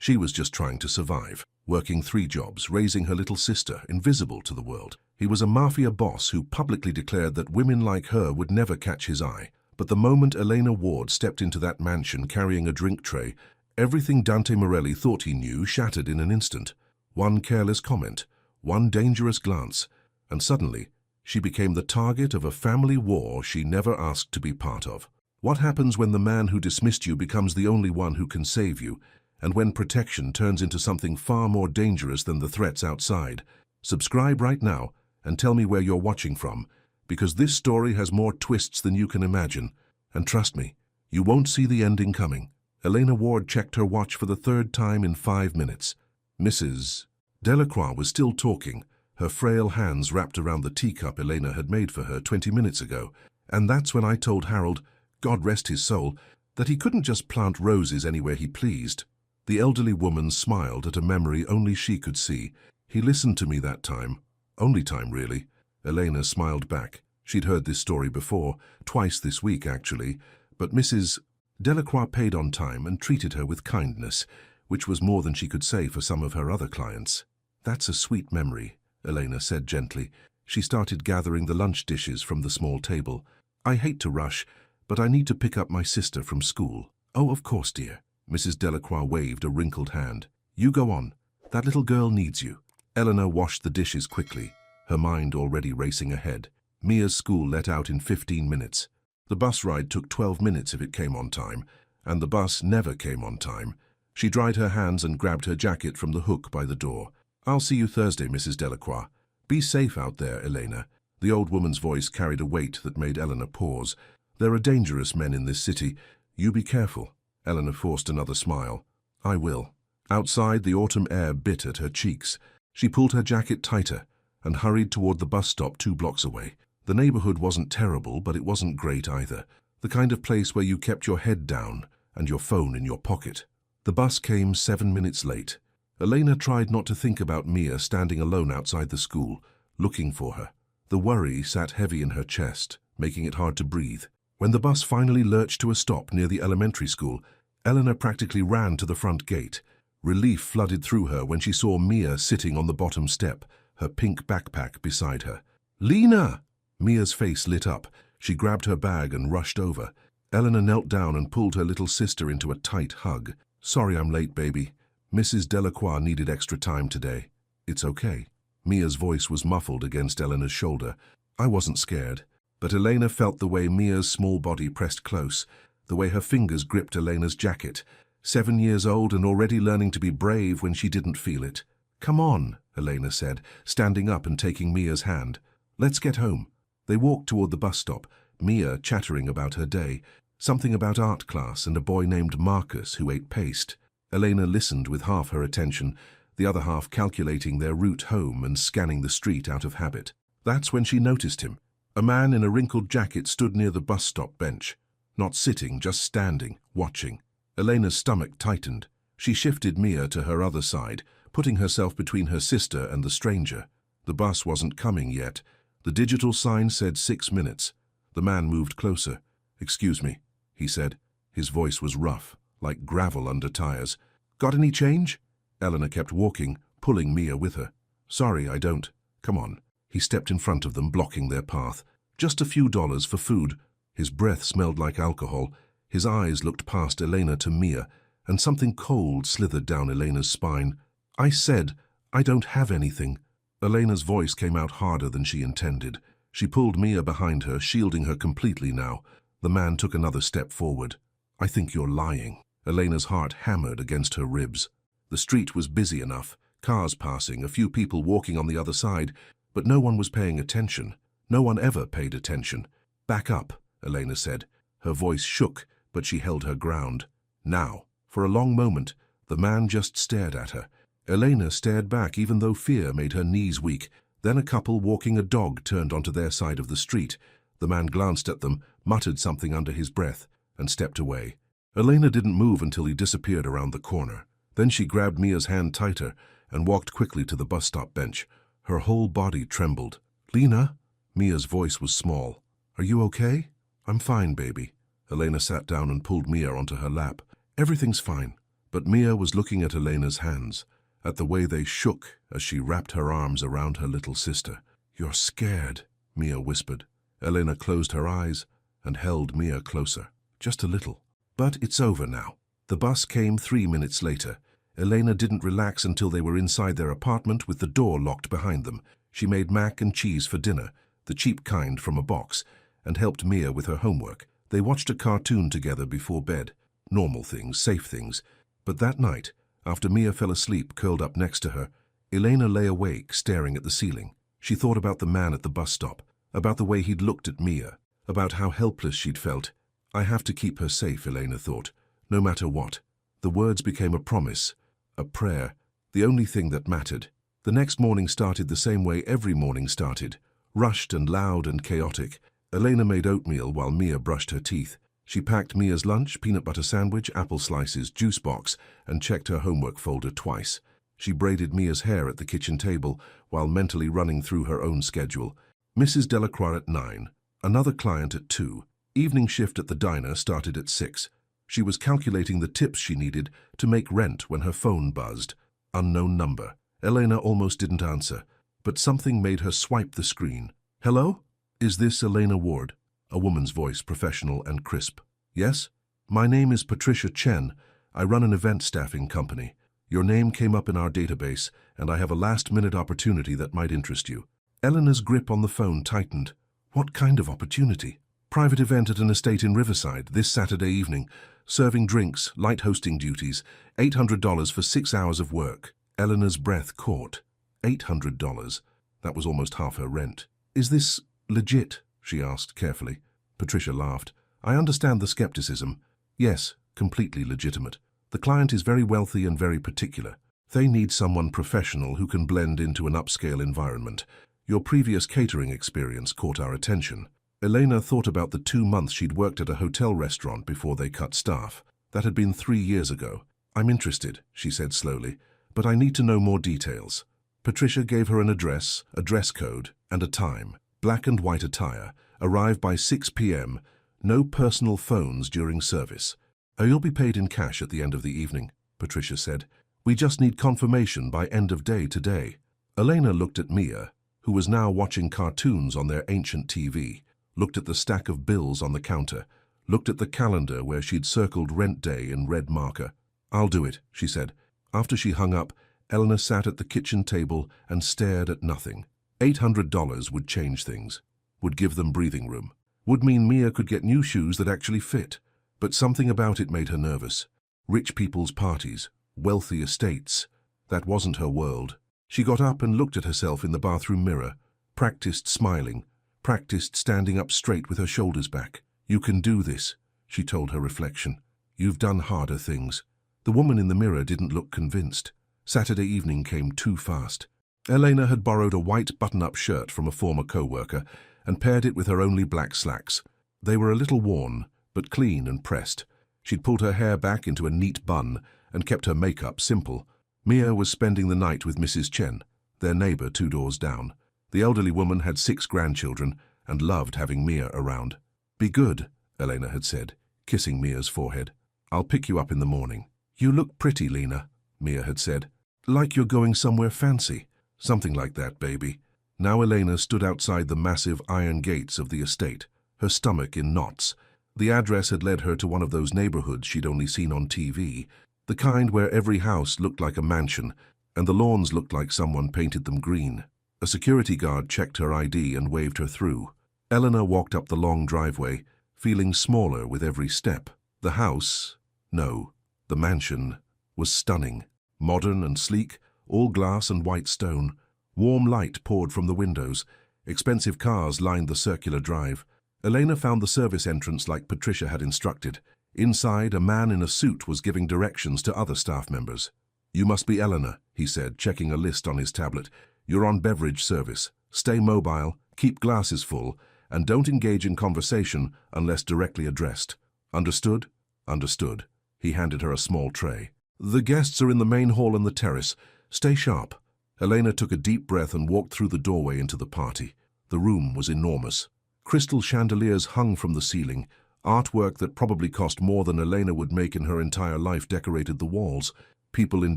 She was just trying to survive, working 3 jobs, raising her little sister, invisible to the world. He was a mafia boss who publicly declared that women like her would never catch his eye. But the moment Elena Ward stepped into that mansion carrying a drink tray, everything Dante Morelli thought he knew shattered in an instant. One careless comment, one dangerous glance, and suddenly she became the target of a family war she never asked to be part of. What happens when the man who dismissed you becomes the only one who can save you, and when protection turns into something far more dangerous than the threats outside? Subscribe right now and tell me where you're watching from, because this story has more twists than you can imagine. And trust me, you won't see the ending coming. Elena Ward checked her watch for the 3rd time in 5 minutes. Mrs. Delacroix was still talking, her frail hands wrapped around the teacup Elena had made for her 20 minutes ago. And that's when I told Harold, God rest his soul, that he couldn't just plant roses anywhere he pleased. The elderly woman smiled at a memory only she could see. He listened to me that time. Only time, really. Elena smiled back. She'd heard this story before, twice this week actually, but Mrs. Delacroix paid on time and treated her with kindness, which was more than she could say for some of her other clients. That's a sweet memory, Elena said gently. She started gathering the lunch dishes from the small table. I hate to rush, but I need to pick up my sister from school. Oh, of course, dear. Mrs. Delacroix waved a wrinkled hand. You go on. That little girl needs you. Eleanor washed the dishes quickly, her mind already racing ahead. Mia's school let out in 15 minutes. The bus ride took 12 minutes if it came on time, and the bus never came on time. She dried her hands and grabbed her jacket from the hook by the door. I'll see you Thursday, Mrs. Delacroix. Be safe out there, Elena. The old woman's voice carried a weight that made Eleanor pause. There are dangerous men in this city. You be careful. Eleanor forced another smile. I will. Outside, the autumn air bit at her cheeks. She pulled her jacket tighter and hurried toward the bus stop 2 blocks away. The neighborhood wasn't terrible, but it wasn't great either. The kind of place where you kept your head down and your phone in your pocket. The bus came 7 minutes late. Elena tried not to think about Mia standing alone outside the school, looking for her. The worry sat heavy in her chest, making it hard to breathe. When the bus finally lurched to a stop near the elementary school, Eleanor practically ran to the front gate. Relief flooded through her when she saw Mia sitting on the bottom step, her pink backpack beside her. Lena! Mia's face lit up. She grabbed her bag and rushed over. Eleanor knelt down and pulled her little sister into a tight hug. Sorry I'm late, baby. Mrs. Delacroix needed extra time today. It's okay. Mia's voice was muffled against Eleanor's shoulder. I wasn't scared, but Elena felt the way Mia's small body pressed close, the way her fingers gripped Elena's jacket. 7 years old and already learning to be brave when she didn't feel it. Come on, Elena said, standing up and taking Mia's hand. Let's get home. They walked toward the bus stop, Mia chattering about her day, something about art class and a boy named Marcus who ate paste. Elena listened with half her attention, the other half calculating their route home and scanning the street out of habit. That's when she noticed him. A man in a wrinkled jacket stood near the bus stop bench, not sitting, just standing, watching. Elena's stomach tightened. She shifted Mia to her other side, putting herself between her sister and the stranger. The bus wasn't coming yet. The digital sign said 6 minutes. The man moved closer. Excuse me, he said. His voice was rough, like gravel under tires. Got any change? Eleanor kept walking, pulling Mia with her. Sorry, I don't. Come on. He stepped in front of them, blocking their path. Just a few dollars for food. His breath smelled like alcohol. His eyes looked past Elena to Mia, and something cold slithered down Elena's spine. I said, I don't have anything. Elena's voice came out harder than she intended. She pulled Mia behind her, shielding her completely now. The man took another step forward. I think you're lying. Elena's heart hammered against her ribs. The street was busy enough, cars passing, a few people walking on the other side, but no one was paying attention. No one ever paid attention. Back up, Elena said. Her voice shook, but she held her ground. Now, for a long moment, the man just stared at her. Elena stared back even though fear made her knees weak. Then a couple walking a dog turned onto their side of the street. The man glanced at them, muttered something under his breath, and stepped away. Elena didn't move until he disappeared around the corner. Then she grabbed Mia's hand tighter and walked quickly to the bus stop bench. Her whole body trembled. Lena? Mia's voice was small. Are you okay? I'm fine, baby. Elena sat down and pulled Mia onto her lap. Everything's fine. But Mia was looking at Elena's hands, at the way they shook as she wrapped her arms around her little sister. "You're scared," Mia whispered. Elena closed her eyes and held Mia closer, just a little. "But it's over now." The bus came 3 minutes later. Elena didn't relax until they were inside their apartment with the door locked behind them. She made mac and cheese for dinner, the cheap kind from a box, and helped Mia with her homework. They watched a cartoon together before bed. Normal things, safe things. But that night, after Mia fell asleep curled up next to her, Elena lay awake, staring at the ceiling. She thought about the man at the bus stop, about the way he'd looked at Mia, about how helpless she'd felt. "I have to keep her safe," Elena thought, "no matter what." The words became a promise, a prayer, the only thing that mattered. The next morning started the same way every morning started, rushed and loud and chaotic. Elena made oatmeal while Mia brushed her teeth. She packed Mia's lunch, peanut butter sandwich, apple slices, juice box, and checked her homework folder twice. She braided Mia's hair at the kitchen table while mentally running through her own schedule. Mrs. Delacroix at 9, another client at 2. Evening shift at the diner started at 6. She was calculating the tips she needed to make rent when her phone buzzed. Unknown number. Elena almost didn't answer, but something made her swipe the screen. "Hello? Is this Elena Ward?" A woman's voice, professional and crisp. "Yes? My name is Patricia Chen. I run an event staffing company. Your name came up in our database, and I have a last-minute opportunity that might interest you." Elena's grip on the phone tightened. What kind of opportunity? "Private event at an estate in Riverside this Saturday evening. Serving drinks, light hosting duties. $800 for 6 hours of work." Elena's breath caught. $800. That was almost half her rent. "Is this legit?" she asked carefully. Patricia laughed. "I understand the skepticism. Yes, completely legitimate. The client is very wealthy and very particular. They need someone professional who can blend into an upscale environment. Your previous catering experience caught our attention." Elena thought about the 2 months she'd worked at a hotel restaurant before they cut staff. That had been 3 years ago. "I'm interested," she said slowly, "but I need to know more details." Patricia gave her an address, a dress code, and a time. Black and white attire. Arrive by 6 p.m. No personal phones during service. "Oh, you'll be paid in cash at the end of the evening," Patricia said. "We just need confirmation by end of day today." Elena looked at Mia, who was now watching cartoons on their ancient TV, looked at the stack of bills on the counter, looked at the calendar where she'd circled rent day in red marker. "I'll do it," she said. After she hung up, Elena sat at the kitchen table and stared at nothing. $800 would change things, would give them breathing room, would mean Mia could get new shoes that actually fit. But something about it made her nervous. Rich people's parties, wealthy estates. That wasn't her world. She got up and looked at herself in the bathroom mirror, practiced smiling, practiced standing up straight with her shoulders back. "You can do this," she told her reflection. "You've done harder things." The woman in the mirror didn't look convinced. Saturday evening came too fast. Elena had borrowed a white button-up shirt from a former co-worker and paired it with her only black slacks. They were a little worn, but clean and pressed. She'd pulled her hair back into a neat bun and kept her makeup simple. Mia was spending the night with Mrs. Chen, their neighbor 2 doors down. The elderly woman had 6 grandchildren and loved having Mia around. "Be good," Elena had said, kissing Mia's forehead. "I'll pick you up in the morning." "You look pretty, Lena," Mia had said. "Like you're going somewhere fancy." "Something like that, baby." Now Elena stood outside the massive iron gates of the estate, her stomach in knots. The address had led her to one of those neighborhoods she'd only seen on TV, the kind where every house looked like a mansion, and the lawns looked like someone painted them green. A security guard checked her ID and waved her through. Elena walked up the long driveway, feeling smaller with every step. The house, no, the mansion, was stunning. Modern and sleek, all glass and white stone. Warm light poured from the windows. Expensive cars lined the circular drive. Elena found the service entrance like Patricia had instructed. Inside, a man in a suit was giving directions to other staff members. "You must be Elena," he said, checking a list on his tablet. "You're on beverage service. Stay mobile, keep glasses full, and don't engage in conversation unless directly addressed. Understood?" "Understood." He handed her a small tray. "The guests are in the main hall and the terrace. Stay sharp." Elena took a deep breath and walked through the doorway into the party. The room was enormous. Crystal chandeliers hung from the ceiling, Artwork that probably cost more than Elena would make in her entire life decorated the walls. People in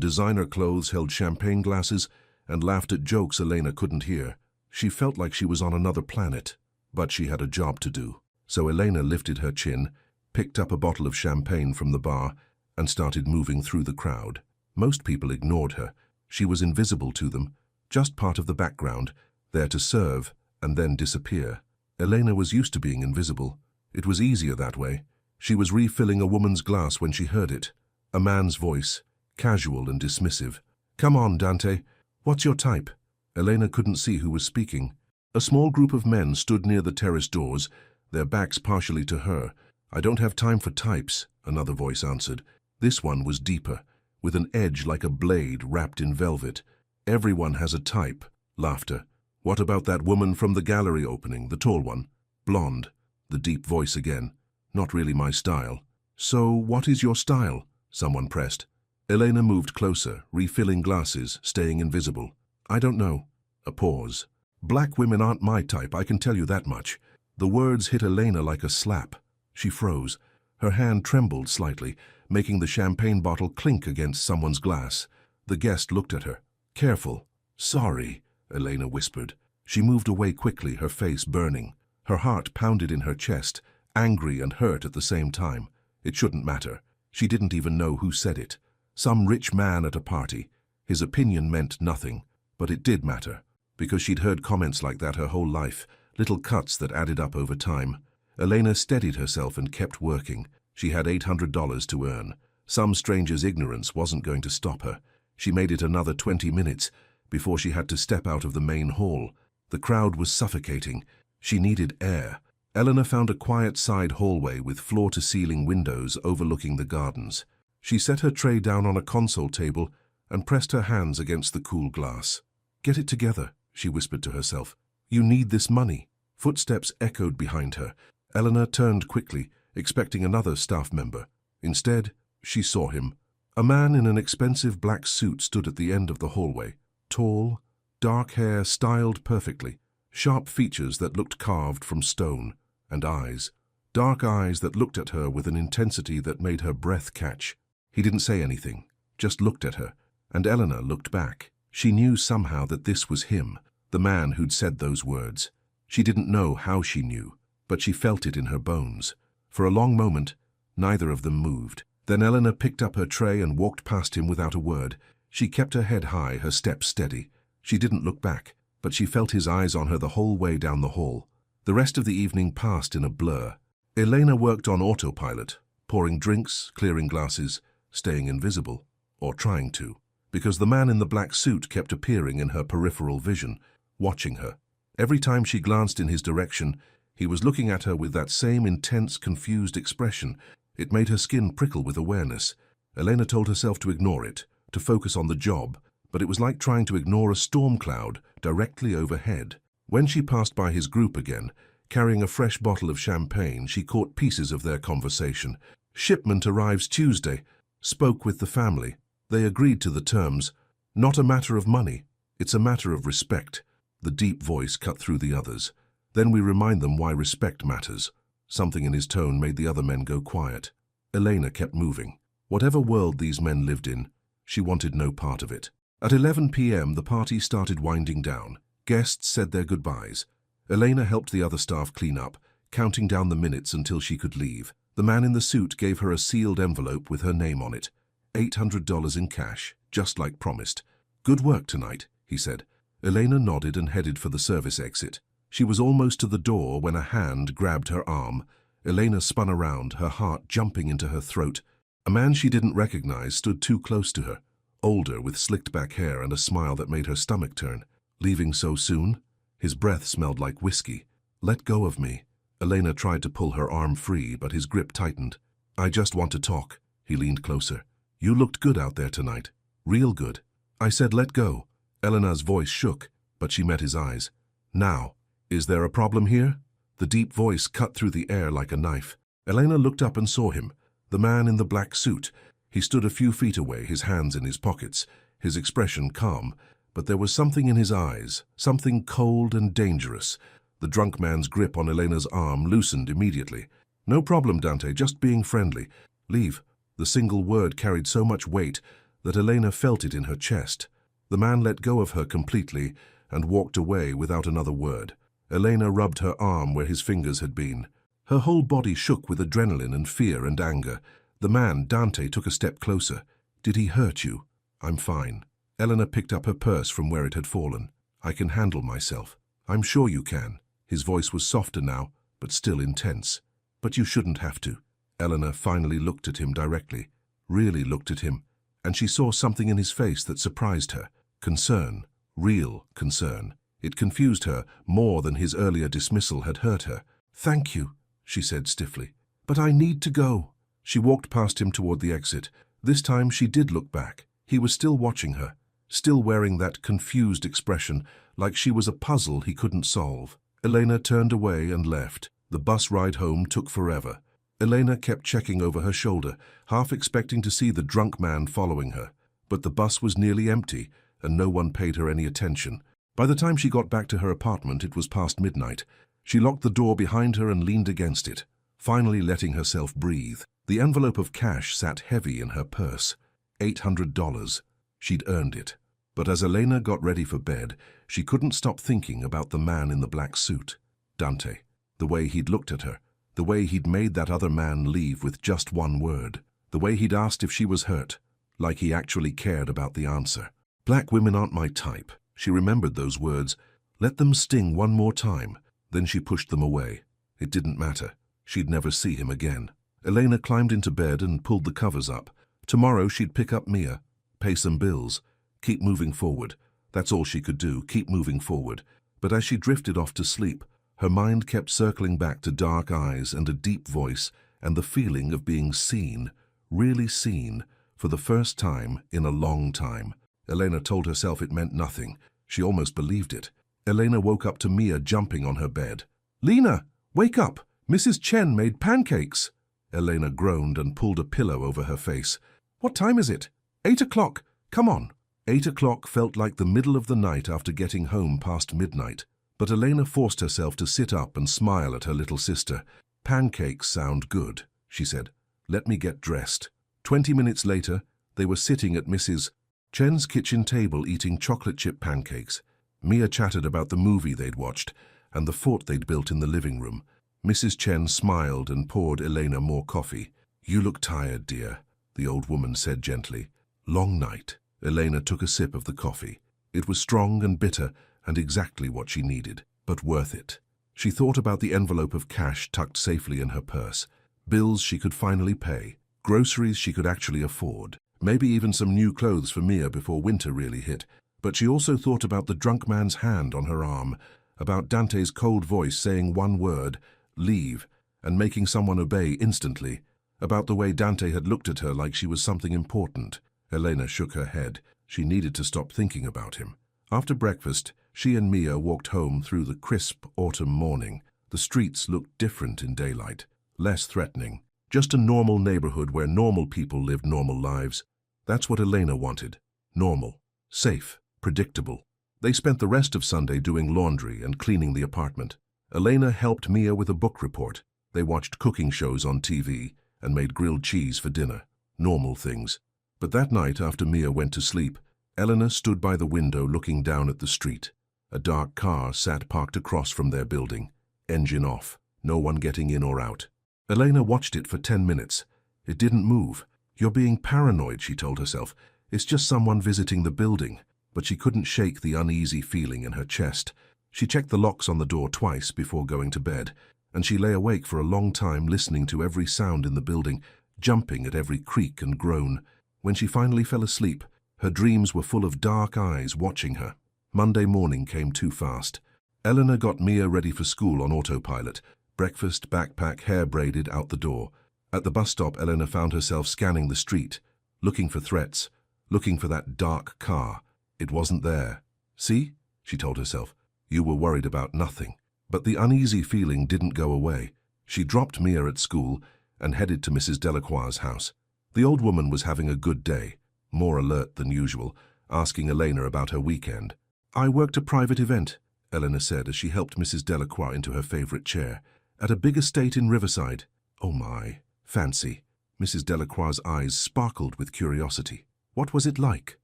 designer clothes held champagne glasses and laughed at jokes Elena couldn't hear. She felt like she was on another planet, but she had a job to do. So Elena lifted her chin, picked up a bottle of champagne from the bar, and started moving through the crowd. Most people ignored her. She was invisible to them, just part of the background, there to serve and then disappear. Elena was used to being invisible. It was easier that way. She was refilling a woman's glass when she heard it. A man's voice, casual and dismissive. "Come on, Dante. What's your type?" Elena couldn't see who was speaking. A small group of men stood near the terrace doors, their backs partially to her. "I don't have time for types," another voice answered. This one was deeper, with an edge like a blade wrapped in velvet. "Everyone has a type." Laughter. "What about that woman from the gallery opening, the tall one? Blonde." The deep voice again. "Not really my style." "So what is your style?" Someone pressed. Elena moved closer, refilling glasses, staying invisible. "I don't know." A pause. "Black women aren't my type, I can tell you that much." The words hit Elena like a slap. She froze. Her hand trembled slightly, making the champagne bottle clink against someone's glass. The guest looked at her. "Careful." "Sorry," Elena whispered. She moved away quickly, her face burning. Her heart pounded in her chest, angry and hurt at the same time. It shouldn't matter. She didn't even know who said it. Some rich man at a party. His opinion meant nothing. But it did matter, because she'd heard comments like that her whole life, little cuts that added up over time. Elena steadied herself and kept working. She had $800 to earn. Some stranger's ignorance wasn't going to stop her. She made it another 20 minutes before she had to step out of the main hall. The crowd was suffocating. She needed air. Elena found a quiet side hallway with floor-to-ceiling windows overlooking the gardens. She set her tray down on a console table and pressed her hands against the cool glass. "Get it together," she whispered to herself. "You need this money." Footsteps echoed behind her. Elena turned quickly, expecting another staff member. Instead, she saw him. A man in an expensive black suit stood at the end of the hallway. Tall, dark hair styled perfectly, sharp features that looked carved from stone, and eyes. Dark eyes that looked at her with an intensity that made her breath catch. He didn't say anything, just looked at her, and Elena looked back. She knew somehow that this was him, the man who'd said those words. She didn't know how she knew, but she felt it in her bones. For a long moment, neither of them moved. Then Elena picked up her tray and walked past him without a word. She kept her head high, her steps steady. She didn't look back, but she felt his eyes on her the whole way down the hall. The rest of the evening passed in a blur. Elena worked on autopilot, pouring drinks, clearing glasses, staying invisible, or trying to, because the man in the black suit kept appearing in her peripheral vision, watching her. Every time she glanced in his direction, he was looking at her with that same intense, confused expression. It made her skin prickle with awareness. Elena told herself to ignore it, to focus on the job, but it was like trying to ignore a storm cloud directly overhead. When she passed by his group again, carrying a fresh bottle of champagne, she caught pieces of their conversation. "Shipment arrives Tuesday. Spoke with the family. They agreed to the terms. Not a matter of money. It's a matter of respect." The deep voice cut through the others. "Then we remind them why respect matters." Something in his tone made the other men go quiet. Elena kept moving. Whatever world these men lived in, she wanted no part of it. At 11 p.m. the party started winding down. Guests said their goodbyes. Elena helped the other staff clean up, counting down the minutes until she could leave. The man in the suit gave her a sealed envelope with her name on it. $800 in cash, just like promised. "Good work tonight," he said. Elena nodded and headed for the service exit. She was almost to the door when a hand grabbed her arm. Elena spun around, her heart jumping into her throat. A man she didn't recognize stood too close to her, older, with slicked-back hair and a smile that made her stomach turn. "Leaving so soon?" His breath smelled like whiskey. "Let go of me." Elena tried to pull her arm free, but his grip tightened. "I just want to talk." He leaned closer. "You looked good out there tonight. Real good." "I said let go." Elena's voice shook, but she met his eyes. "Now, is there a problem here?" The deep voice cut through the air like a knife. Elena looked up and saw him, the man in the black suit. He stood a few feet away, his hands in his pockets, his expression calm, but there was something in his eyes, something cold and dangerous. The drunk man's grip on Elena's arm loosened immediately. No problem, Dante, just being friendly. Leave. The single word carried so much weight that Elena felt it in her chest. The man let go of her completely and walked away without another word. Elena rubbed her arm where his fingers had been. Her whole body shook with adrenaline and fear and anger. The man, Dante, took a step closer. Did he hurt you? I'm fine. Elena picked up her purse from where it had fallen. I can handle myself. I'm sure you can. His voice was softer now, but still intense. But you shouldn't have to. Elena finally looked at him directly, really looked at him, and she saw something in his face that surprised her. Concern. Real concern. It confused her more than his earlier dismissal had hurt her. Thank you, she said stiffly. But I need to go. She walked past him toward the exit. This time she did look back. He was still watching her, still wearing that confused expression, like she was a puzzle he couldn't solve. Elena turned away and left. The bus ride home took forever. Elena kept checking over her shoulder, half expecting to see the drunk man following her. But the bus was nearly empty, and no one paid her any attention. By the time she got back to her apartment, it was past midnight. She locked the door behind her and leaned against it, finally letting herself breathe. The envelope of cash sat heavy in her purse. $800. She'd earned it. But as Elena got ready for bed, she couldn't stop thinking about the man in the black suit. Dante. The way he'd looked at her. The way he'd made that other man leave with just one word. The way he'd asked if she was hurt, like he actually cared about the answer. Black women aren't my type. She remembered those words. Let them sting one more time. Then she pushed them away. It didn't matter. She'd never see him again. Elena climbed into bed and pulled the covers up. Tomorrow she'd pick up Mia, pay some bills, keep moving forward. That's all she could do, keep moving forward. But as she drifted off to sleep, her mind kept circling back to dark eyes and a deep voice and the feeling of being seen, really seen, for the first time in a long time. Elena told herself it meant nothing. She almost believed it. Elena woke up to Mia jumping on her bed. "Lena, wake up! Mrs. Chen made pancakes!" Elena groaned and pulled a pillow over her face. "What time is it?" 8 o'clock. Come on." 8 o'clock felt like the middle of the night after getting home past midnight. But Elena forced herself to sit up and smile at her little sister. "Pancakes sound good," she said. "Let me get dressed." 20 minutes later, they were sitting at Mrs. Chen's kitchen table eating chocolate chip pancakes. Mia chattered about the movie they'd watched and the fort they'd built in the living room. Mrs. Chen smiled and poured Elena more coffee. "You look tired, dear," the old woman said gently. "Long night." Elena took a sip of the coffee. It was strong and bitter and exactly what she needed, but worth it. She thought about the envelope of cash tucked safely in her purse. Bills she could finally pay. Groceries she could actually afford. Maybe even some new clothes for Mia before winter really hit. But she also thought about the drunk man's hand on her arm, about Dante's cold voice saying one word, leave, and making someone obey instantly, about the way Dante had looked at her like she was something important. Elena shook her head. She needed to stop thinking about him. After breakfast, she and Mia walked home through the crisp autumn morning. The streets looked different in daylight, less threatening. Just a normal neighborhood where normal people lived normal lives. That's what Elena wanted. Normal, safe, predictable. They spent the rest of Sunday doing laundry and cleaning the apartment. Elena helped Mia with a book report. They watched cooking shows on TV and made grilled cheese for dinner. Normal things. But that night, after Mia went to sleep, Elena stood by the window looking down at the street. A dark car sat parked across from their building. Engine off. No one getting in or out. Elena watched it for 10 minutes. It didn't move. "You're being paranoid," she told herself. "It's just someone visiting the building." But she couldn't shake the uneasy feeling in her chest. She checked the locks on the door twice before going to bed, and she lay awake for a long time listening to every sound in the building, jumping at every creak and groan. When she finally fell asleep, her dreams were full of dark eyes watching her. Monday morning came too fast. Elena got Mia ready for school on autopilot. Breakfast, backpack, hair braided, out the door. At the bus stop, Elena found herself scanning the street, looking for threats, looking for that dark car. It wasn't there. "See?" she told herself. "You were worried about nothing." But the uneasy feeling didn't go away. She dropped Mia at school and headed to Mrs. Delacroix's house. The old woman was having a good day, more alert than usual, asking Elena about her weekend. "I worked a private event," Elena said as she helped Mrs. Delacroix into her favorite chair, "at a big estate in Riverside." Oh my, fancy. Mrs. Delacroix's eyes sparkled with curiosity. What was it like?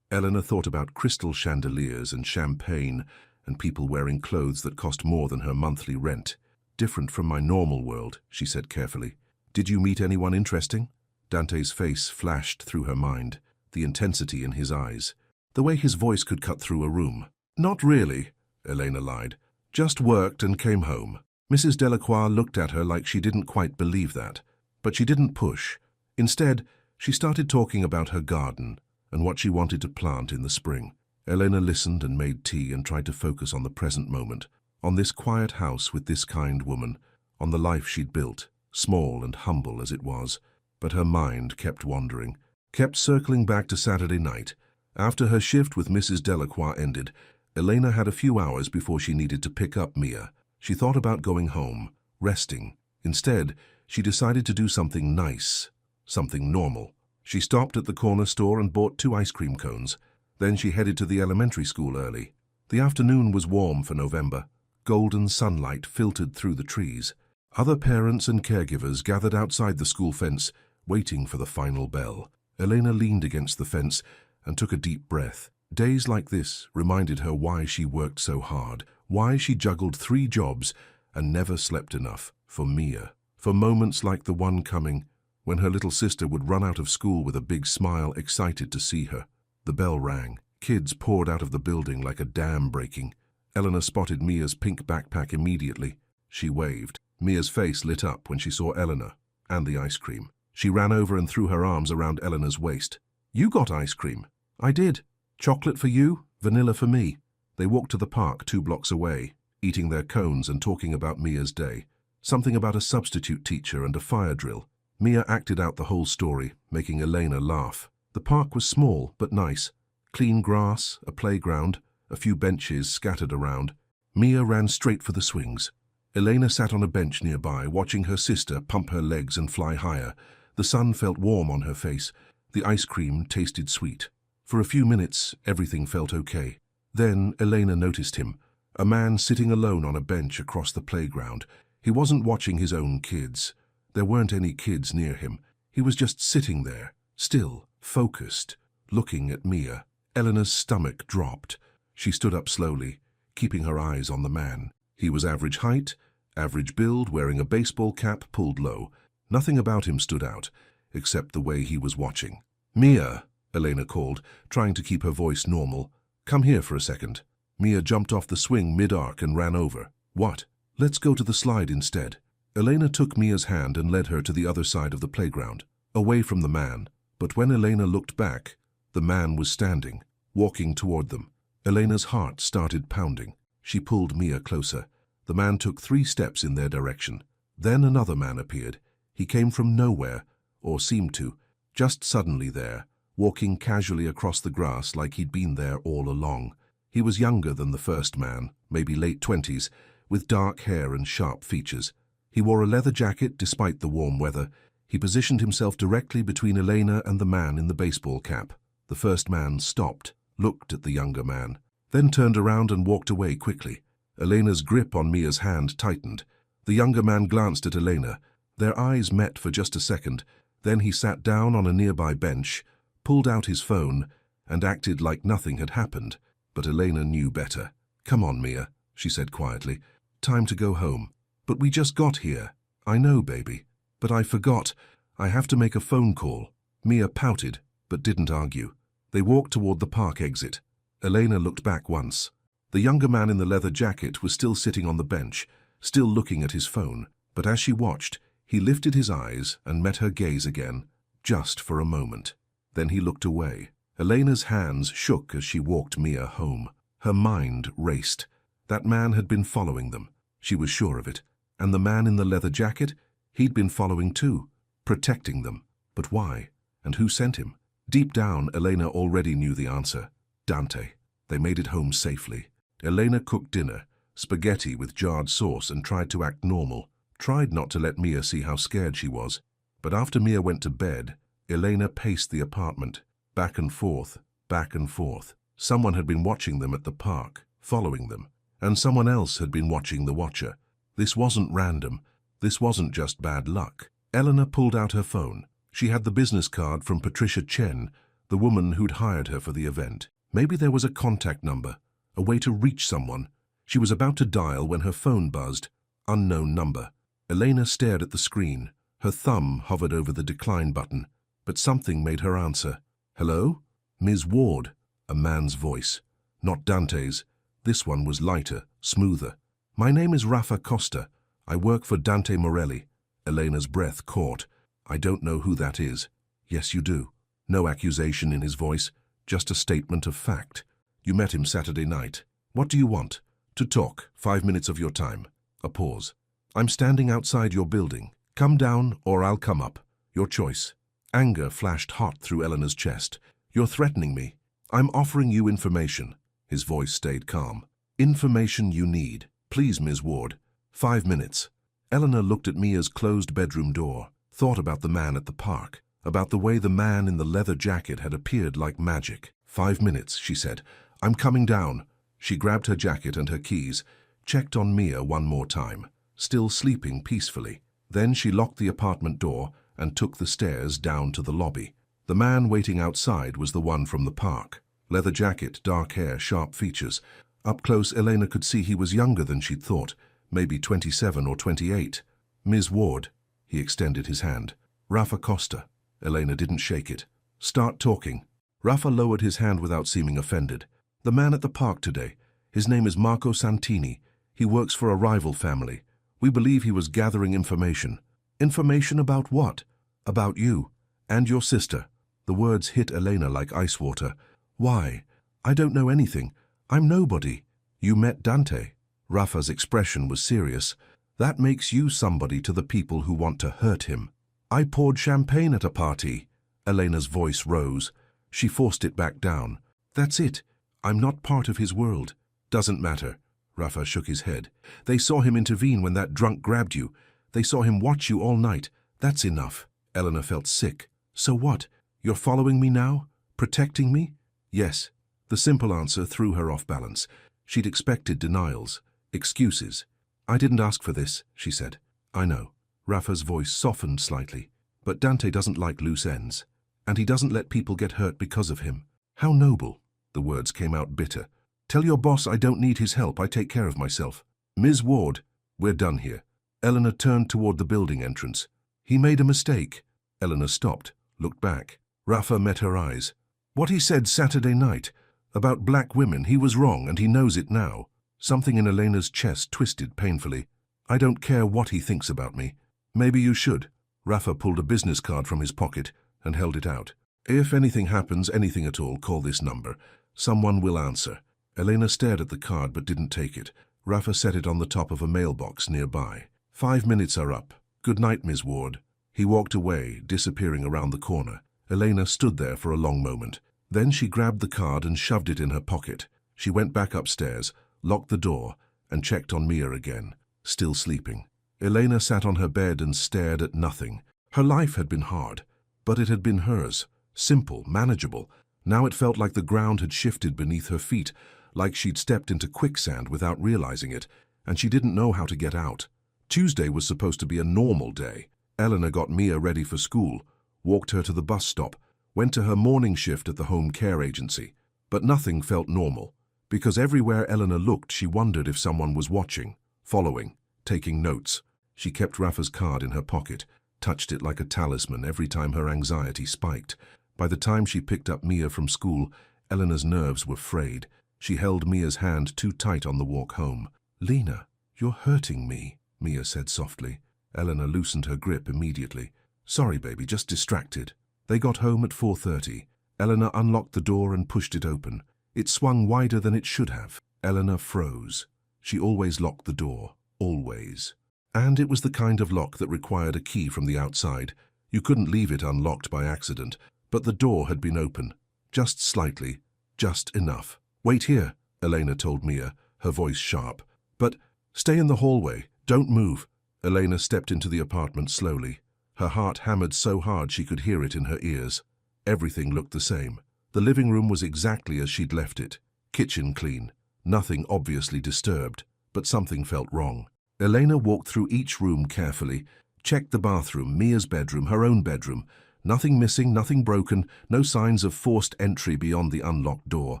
Eleanor thought about crystal chandeliers and champagne and people wearing clothes that cost more than her monthly rent. Different from my normal world, she said carefully. Did you meet anyone interesting? Dante's face flashed through her mind, the intensity in his eyes, the way his voice could cut through a room. Not really, Elena lied. Just worked and came home. Mrs. Delacroix looked at her like she didn't quite believe that, but she didn't push. Instead, she started talking about her garden and what she wanted to plant in the spring. Elena listened and made tea and tried to focus on the present moment, on this quiet house with this kind woman, on the life she'd built, small and humble as it was. But her mind kept wandering, kept circling back to Saturday night. After her shift with Mrs. Delacroix ended, Elena had a few hours before she needed to pick up Mia. She thought about going home, resting. Instead, she decided to do something nice, something normal. She stopped at the corner store and bought 2 ice cream cones. Then she headed to the elementary school early. The afternoon was warm for November. Golden sunlight filtered through the trees. Other parents and caregivers gathered outside the school fence, waiting for the final bell. Elena leaned against the fence and took a deep breath. Days like this reminded her why she worked so hard, why she juggled 3 jobs and never slept enough for Mia. For moments like the one coming, when her little sister would run out of school with a big smile, excited to see her. The bell rang. Kids poured out of the building like a dam breaking. Eleanor spotted Mia's pink backpack immediately. She waved. Mia's face lit up when she saw Eleanor and the ice cream. She ran over and threw her arms around Eleanor's waist. You got ice cream. I did. Chocolate for you, vanilla for me. They walked to the park 2 blocks away, eating their cones and talking about Mia's day. Something about a substitute teacher and a fire drill. Mia acted out the whole story, making Elena laugh. The park was small but nice. Clean grass, a playground, a few benches scattered around. Mia ran straight for the swings. Elena sat on a bench nearby, watching her sister pump her legs and fly higher. The sun felt warm on her face. The ice cream tasted sweet. For a few minutes, everything felt okay. Then Elena noticed him, a man sitting alone on a bench across the playground. He wasn't watching his own kids. There weren't any kids near him. He was just sitting there, still, focused, looking at Mia. Eleanor's stomach dropped. She stood up slowly, keeping her eyes on the man. He was average height, average build, wearing a baseball cap pulled low. Nothing about him stood out, except the way he was watching. Mia, Elena called, trying to keep her voice normal. Come here for a second. Mia jumped off the swing mid-arc and ran over. What? Let's go to the slide instead. Elena took Mia's hand and led her to the other side of the playground, away from the man. But when Elena looked back, the man was standing, walking toward them. Elena's heart started pounding. She pulled Mia closer. The man took 3 steps in their direction. Then another man appeared. He came from nowhere, or seemed to, just suddenly there, walking casually across the grass like he'd been there all along. He was younger than the first man, maybe late 20s, with dark hair and sharp features. He wore a leather jacket despite the warm weather. He positioned himself directly between Elena and the man in the baseball cap. The first man stopped, looked at the younger man, then turned around and walked away quickly. Elena's grip on Mia's hand tightened. The younger man glanced at Elena. Their eyes met for just a second. Then he sat down on a nearby bench, pulled out his phone, and acted like nothing had happened. But Elena knew better. Come on, Mia, she said quietly. Time to go home. But we just got here. I know, baby. But I forgot. I have to make a phone call. Mia pouted, but didn't argue. They walked toward the park exit. Elena looked back once. The younger man in the leather jacket was still sitting on the bench, still looking at his phone. But as she watched, he lifted his eyes and met her gaze again, just for a moment. Then he looked away. Elena's hands shook as she walked Mia home. Her mind raced. That man had been following them. She was sure of it. And the man in the leather jacket? He'd been following too, protecting them. But why? And who sent him? Deep down, Elena already knew the answer. Dante. They made it home safely. Elena cooked dinner, spaghetti with jarred sauce, and tried to act normal. Tried not to let Mia see how scared she was. But after Mia went to bed, Elena paced the apartment, back and forth, back and forth. Someone had been watching them at the park, following them, and someone else had been watching the watcher. This wasn't random. This wasn't just bad luck. Elena pulled out her phone. She had the business card from Patricia Chen, the woman who'd hired her for the event. Maybe there was a contact number, a way to reach someone. She was about to dial when her phone buzzed. Unknown number. Elena stared at the screen. Her thumb hovered over the decline button, but something made her answer. Hello? Ms. Ward. A man's voice. Not Dante's. This one was lighter, smoother. My name is Rafa Costa. I work for Dante Morelli. Elena's breath caught. I don't know who that is. Yes, you do. No accusation in his voice, just a statement of fact. You met him Saturday night. What do you want? To talk. 5 minutes of your time. A pause. I'm standing outside your building. Come down or I'll come up. Your choice. Anger flashed hot through Elena's chest. You're threatening me. I'm offering you information. His voice stayed calm. Information you need. Please, Ms. Ward. 5 minutes. Elena looked at Mia's closed bedroom door, thought about the man at the park, about the way the man in the leather jacket had appeared like magic. 5 minutes, she said. I'm coming down. She grabbed her jacket and her keys, checked on Mia one more time, still sleeping peacefully. Then she locked the apartment door and took the stairs down to the lobby. The man waiting outside was the one from the park. Leather jacket, dark hair, sharp features. Up close, Elena could see he was younger than she'd thought, maybe 27 or 28. Ms. Ward. He extended his hand. Rafa Costa. Elena didn't shake it. Start talking. Rafa lowered his hand without seeming offended. The man at the park today. His name is Marco Santini. He works for a rival family. We believe he was gathering information. Information about what? About you. And your sister. The words hit Elena like ice water. Why? I don't know anything. I'm nobody. You met Dante. Rafa's expression was serious. That makes you somebody to the people who want to hurt him. I poured champagne at a party. Elena's voice rose. She forced it back down. That's it. I'm not part of his world. Doesn't matter. Rafa shook his head. They saw him intervene when that drunk grabbed you. They saw him watch you all night. That's enough. Elena felt sick. So what? You're following me now? Protecting me? Yes. The simple answer threw her off balance. She'd expected denials. Excuses. I didn't ask for this, she said. I know. Rafa's voice softened slightly. But Dante doesn't like loose ends. And he doesn't let people get hurt because of him. How noble. The words came out bitter. Tell your boss I don't need his help. I take care of myself. Ms. Ward, we're done here. Elena turned toward the building entrance. He made a mistake. Elena stopped, looked back. Rafa met her eyes. What he said Saturday night about black women, he was wrong and he knows it now. Something in Elena's chest twisted painfully. I don't care what he thinks about me. Maybe you should. Rafa pulled a business card from his pocket and held it out. If anything happens, anything at all, call this number. Someone will answer. Elena stared at the card but didn't take it. Rafa set it on the top of a mailbox nearby. 5 minutes are up. Good night, Ms. Ward. He walked away, disappearing around the corner. Elena stood there for a long moment. Then she grabbed the card and shoved it in her pocket. She went back upstairs, locked the door, and checked on Mia again, still sleeping. Elena sat on her bed and stared at nothing. Her life had been hard, but it had been hers. Simple, manageable. Now it felt like the ground had shifted beneath her feet, like she'd stepped into quicksand without realizing it, and she didn't know how to get out. Tuesday was supposed to be a normal day. Elena got Mia ready for school, walked her to the bus stop, went to her morning shift at the home care agency. But nothing felt normal, because everywhere Elena looked she wondered if someone was watching, following, taking notes. She kept Rafa's card in her pocket, touched it like a talisman every time her anxiety spiked. By the time she picked up Mia from school, Elena's nerves were frayed. She held Mia's hand too tight on the walk home. Lena, you're hurting me, Mia said softly. Elena loosened her grip immediately. Sorry, baby, just distracted. They got home at 4:30. Elena unlocked the door and pushed it open. It swung wider than it should have. Elena froze. She always locked the door. Always. And it was the kind of lock that required a key from the outside. You couldn't leave it unlocked by accident. But the door had been open. Just slightly. Just enough. Wait here, Elena told Mia, her voice sharp. But stay in the hallway. Don't move. Elena stepped into the apartment slowly. Her heart hammered so hard she could hear it in her ears. Everything looked the same. The living room was exactly as she'd left it. Kitchen clean. Nothing obviously disturbed, but something felt wrong. Elena walked through each room carefully, Checked the bathroom, Mia's bedroom, her own bedroom. Nothing missing, nothing broken, no signs of forced entry beyond the unlocked door.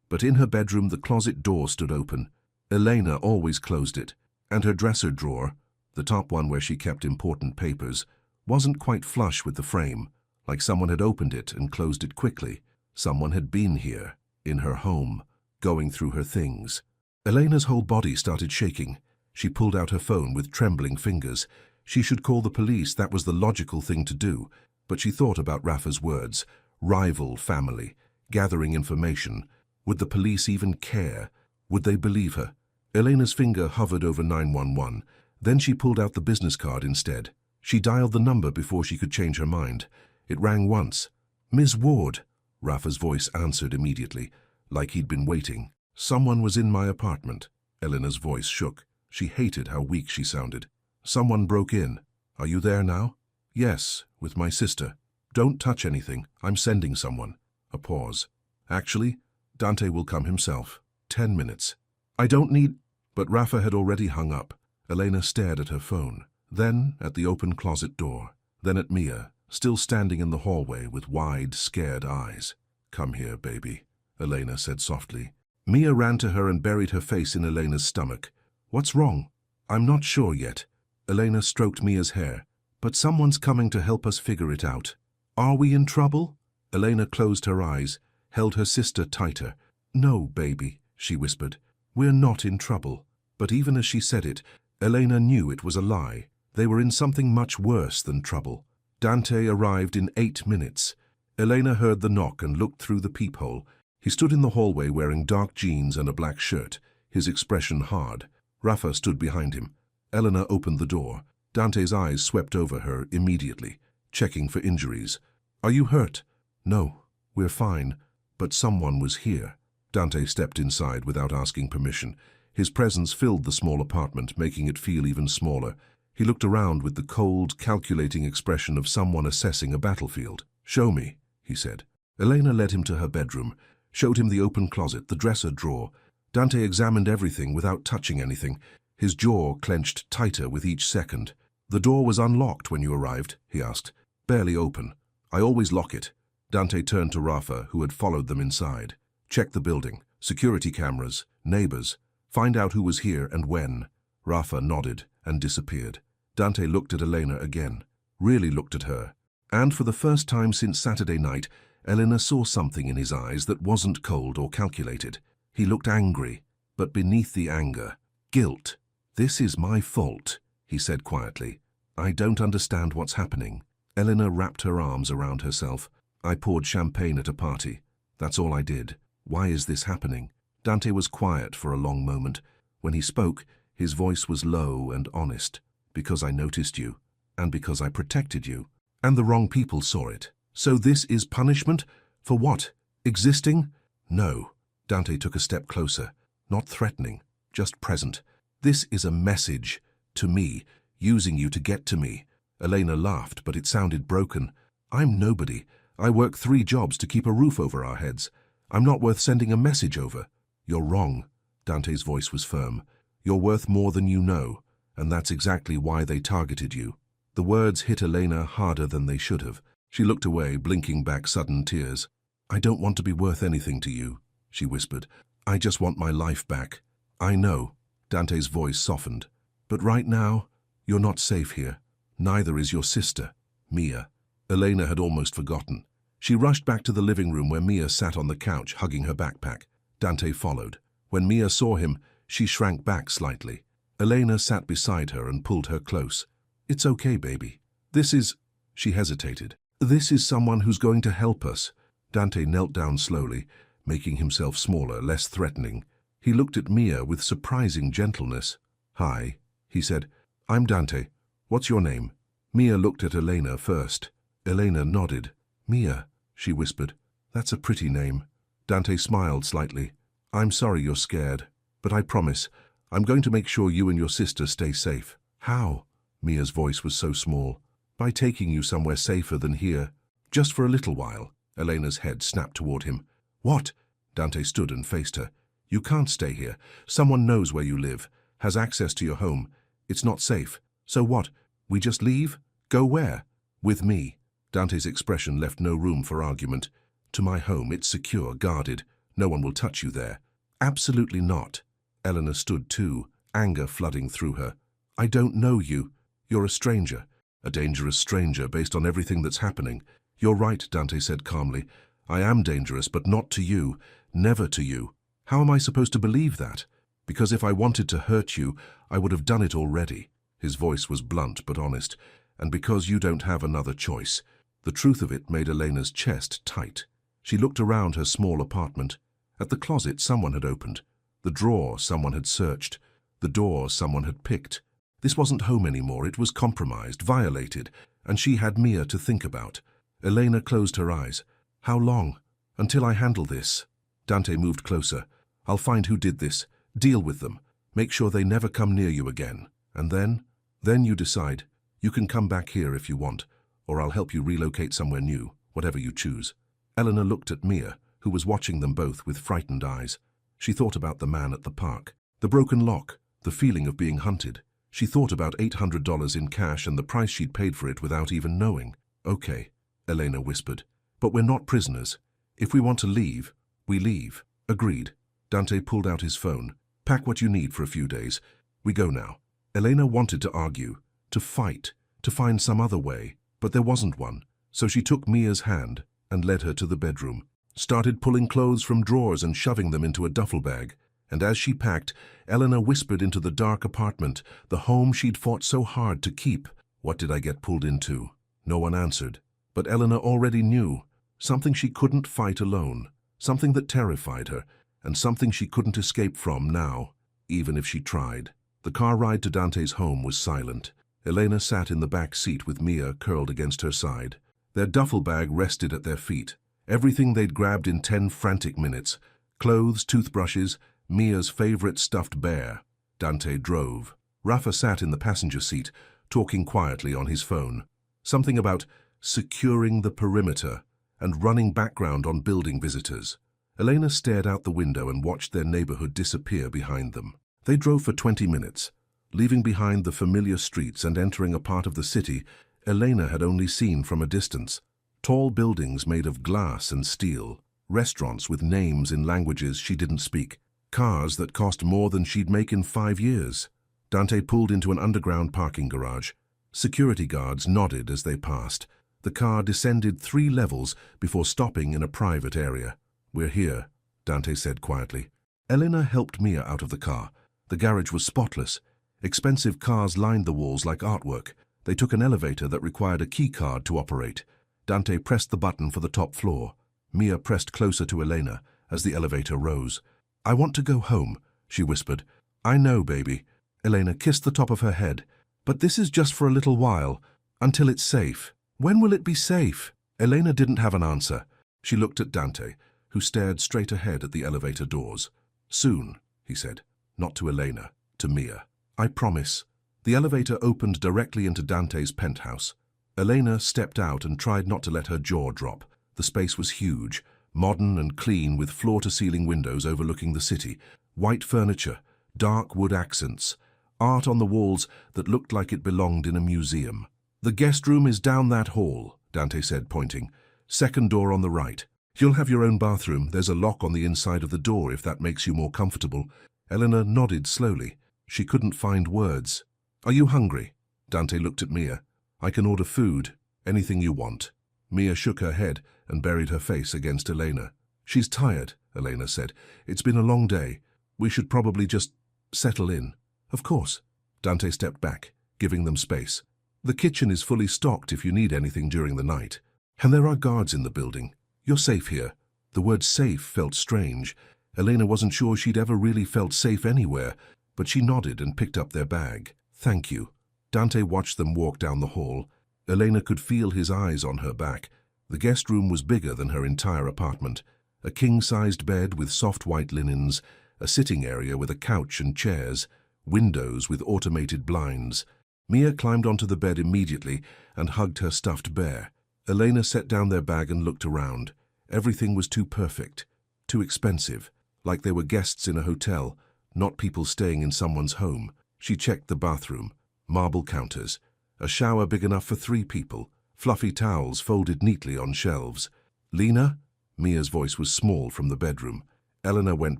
But in her bedroom, the closet door stood open. Elena always closed it. And her dresser drawer, the top one where she kept important papers, wasn't quite flush with the frame, like someone had opened it and closed it quickly. Someone had been here, in her home, going through her things. Elena's whole body started shaking. She pulled out her phone with trembling fingers. She should call the police, that was the logical thing to do. But she thought about Rafa's words. Rival family, gathering information. Would the police even care? Would they believe her? Elena's finger hovered over 911. Then she pulled out the business card instead. She dialed the number before she could change her mind. It rang once. "Ms. Ward," Rafa's voice answered immediately, like he'd been waiting. "Someone was in my apartment." Elena's voice shook. She hated how weak she sounded. "Someone broke in. Are you there now?" "Yes, with my sister." "Don't touch anything. I'm sending someone." A pause. "Actually, Dante will come himself. 10 minutes. I don't need—" But Rafa had already hung up. Elena stared at her phone, then at the open closet door, then at Mia, still standing in the hallway with wide, scared eyes. "Come here, baby," Elena said softly. Mia ran to her and buried her face in Elena's stomach. "What's wrong?" "I'm not sure yet." Elena stroked Mia's hair. "But someone's coming to help us figure it out." "Are we in trouble?" Elena closed her eyes, held her sister tighter. "No, baby," she whispered. "We're not in trouble." But even as she said it, Elena knew it was a lie. They were in something much worse than trouble. Dante arrived in 8 minutes. Elena heard the knock and looked through the peephole. He stood in the hallway wearing dark jeans and a black shirt, his expression hard. Rafa stood behind him. Elena opened the door. Dante's eyes swept over her immediately, checking for injuries. "Are you hurt?" "No, we're fine, but someone was here." Dante stepped inside without asking permission. His presence filled the small apartment, making it feel even smaller. He looked around with the cold, calculating expression of someone assessing a battlefield. "Show me," he said. Elena led him to her bedroom, showed him the open closet, the dresser drawer. Dante examined everything without touching anything. His jaw clenched tighter with each second. "The door was unlocked when you arrived?" he asked. "Barely open. I always lock it." Dante turned to Rafa, who had followed them inside. "Check the building. Security cameras, neighbors. Find out who was here and when." Rafa nodded and disappeared. Dante looked at Elena again, really looked at her. And for the first time since Saturday night, Elena saw something in his eyes that wasn't cold or calculated. He looked angry, but beneath the anger, guilt. "This is my fault," he said quietly. "I don't understand what's happening." Elena wrapped her arms around herself. "I poured champagne at a party. That's all I did. Why is this happening?" Dante was quiet for a long moment. When he spoke, his voice was low and honest. "Because I noticed you, and because I protected you, and the wrong people saw it." "So this is punishment? For what? Existing?" "No." Dante took a step closer, not threatening, just present. "This is a message, to me, using you to get to me." Elena laughed, but it sounded broken. "I'm nobody. I work 3 jobs to keep a roof over our heads. I'm not worth sending a message over." "You're wrong." Dante's voice was firm. "You're worth more than you know, and that's exactly why they targeted you." The words hit Elena harder than they should have. She looked away, blinking back sudden tears. "I don't want to be worth anything to you," she whispered. "I just want my life back." "I know." Dante's voice softened. "But right now, you're not safe here. Neither is your sister, Mia." Elena had almost forgotten. She rushed back to the living room where Mia sat on the couch, hugging her backpack. Dante followed. When Mia saw him, she shrank back slightly. Elena sat beside her and pulled her close. "It's okay, baby. This is—" She hesitated. "This is someone who's going to help us." Dante knelt down slowly, making himself smaller, less threatening. He looked at Mia with surprising gentleness. "Hi," he said. "I'm Dante. What's your name?" Mia looked at Elena first. Elena nodded. "Mia," she whispered. "That's a pretty name." Dante smiled slightly. "I'm sorry you're scared, but I promise, I'm going to make sure you and your sister stay safe." "How?" Mia's voice was so small. "By taking you somewhere safer than here. Just for a little while." Elena's head snapped toward him. "What?" Dante stood and faced her. "You can't stay here. Someone knows where you live, has access to your home. It's not safe. So what? We just leave?" Go where? With me. Dante's expression left no room for argument. To my home, it's secure, guarded. No one will touch you there. Absolutely not. Eleanor stood too, anger flooding through her. I don't know you. You're a stranger. A dangerous stranger based on everything that's happening. You're right, Dante said calmly. I am dangerous, but not to you. Never to you. How am I supposed to believe that? Because if I wanted to hurt you, I would have done it already. His voice was blunt but honest. And because you don't have another choice. The truth of it made Elena's chest tight. She looked around her small apartment. At the closet someone had opened. The drawer someone had searched. The door someone had picked. This wasn't home anymore. It was compromised, violated, and she had Mia to think about. Elena closed her eyes. How long? Until I handle this. Dante moved closer. I'll find who did this. Deal with them. Make sure they never come near you again. And then? Then you decide. You can come back here if you want, or I'll help you relocate somewhere new, whatever you choose. Eleanor looked at Mia, who was watching them both with frightened eyes. She thought about the man at the park, the broken lock, the feeling of being hunted. She thought about $800 in cash and the price she'd paid for it without even knowing. Okay, Elena whispered, but we're not prisoners. If we want to leave, we leave. Agreed. Dante pulled out his phone. Pack what you need for a few days. We go now. Elena wanted to argue, to fight, to find some other way, but there wasn't one. So she took Mia's hand and led her to the bedroom, started pulling clothes from drawers and shoving them into a duffel bag. And as she packed, Eleanor whispered into the dark apartment, the home she'd fought so hard to keep. What did I get pulled into? No one answered. But Eleanor already knew. Something she couldn't fight alone. Something that terrified her. And something she couldn't escape from now, even if she tried. The car ride to Dante's home was silent. Elena sat in the back seat with Mia curled against her side. Their duffel bag rested at their feet. Everything they'd grabbed in 10 frantic minutes. Clothes, toothbrushes, Mia's favorite stuffed bear. Dante drove. Rafa sat in the passenger seat, talking quietly on his phone. Something about securing the perimeter and running background on building visitors. Elena stared out the window and watched their neighborhood disappear behind them. They drove for 20 minutes, leaving behind the familiar streets and entering a part of the city Elena had only seen from a distance. Tall buildings made of glass and steel, restaurants with names in languages she didn't speak, cars that cost more than she'd make in 5 years. Dante pulled into an underground parking garage. Security guards nodded as they passed. The car descended 3 levels before stopping in a private area. We're here, Dante said quietly. Elena helped Mia out of the car. The garage was spotless. Expensive cars lined the walls like artwork. They took an elevator that required a key card to operate. Dante pressed the button for the top floor. Mia pressed closer to Elena as the elevator rose. I want to go home, she whispered. I know, baby. Elena kissed the top of her head. But this is just for a little while, until it's safe. When will it be safe? Elena didn't have an answer. She looked at Dante, who stared straight ahead at the elevator doors. Soon, he said. Not to Elena, to Mia. I promise. The elevator opened directly into Dante's penthouse. Elena stepped out and tried not to let her jaw drop. The space was huge, modern and clean with floor-to-ceiling windows overlooking the city, white furniture, dark wood accents, art on the walls that looked like it belonged in a museum. The guest room is down that hall, Dante said, pointing. Second door on the right. You'll have your own bathroom. There's a lock on the inside of the door if that makes you more comfortable. Eleanor nodded slowly. She couldn't find words. Are you hungry? Dante looked at Mia. I can order food. Anything you want. Mia shook her head and buried her face against Elena. She's tired, Elena said. It's been a long day. We should probably just settle in. Of course. Dante stepped back, giving them space. The kitchen is fully stocked if you need anything during the night. And there are guards in the building. You're safe here. The word safe felt strange. Elena wasn't sure she'd ever really felt safe anywhere, but she nodded and picked up their bag. Thank you. Dante watched them walk down the hall. Elena could feel his eyes on her back. The guest room was bigger than her entire apartment. A king-sized bed with soft white linens, a sitting area with a couch and chairs, windows with automated blinds. Mia climbed onto the bed immediately and hugged her stuffed bear. Elena set down their bag and looked around. Everything was too perfect, too expensive, like they were guests in a hotel, not people staying in someone's home. She checked the bathroom. Marble counters, A shower big enough for 3 people. Fluffy towels folded neatly on shelves. "Lena?" Mia's voice was small from the bedroom. Eleanor went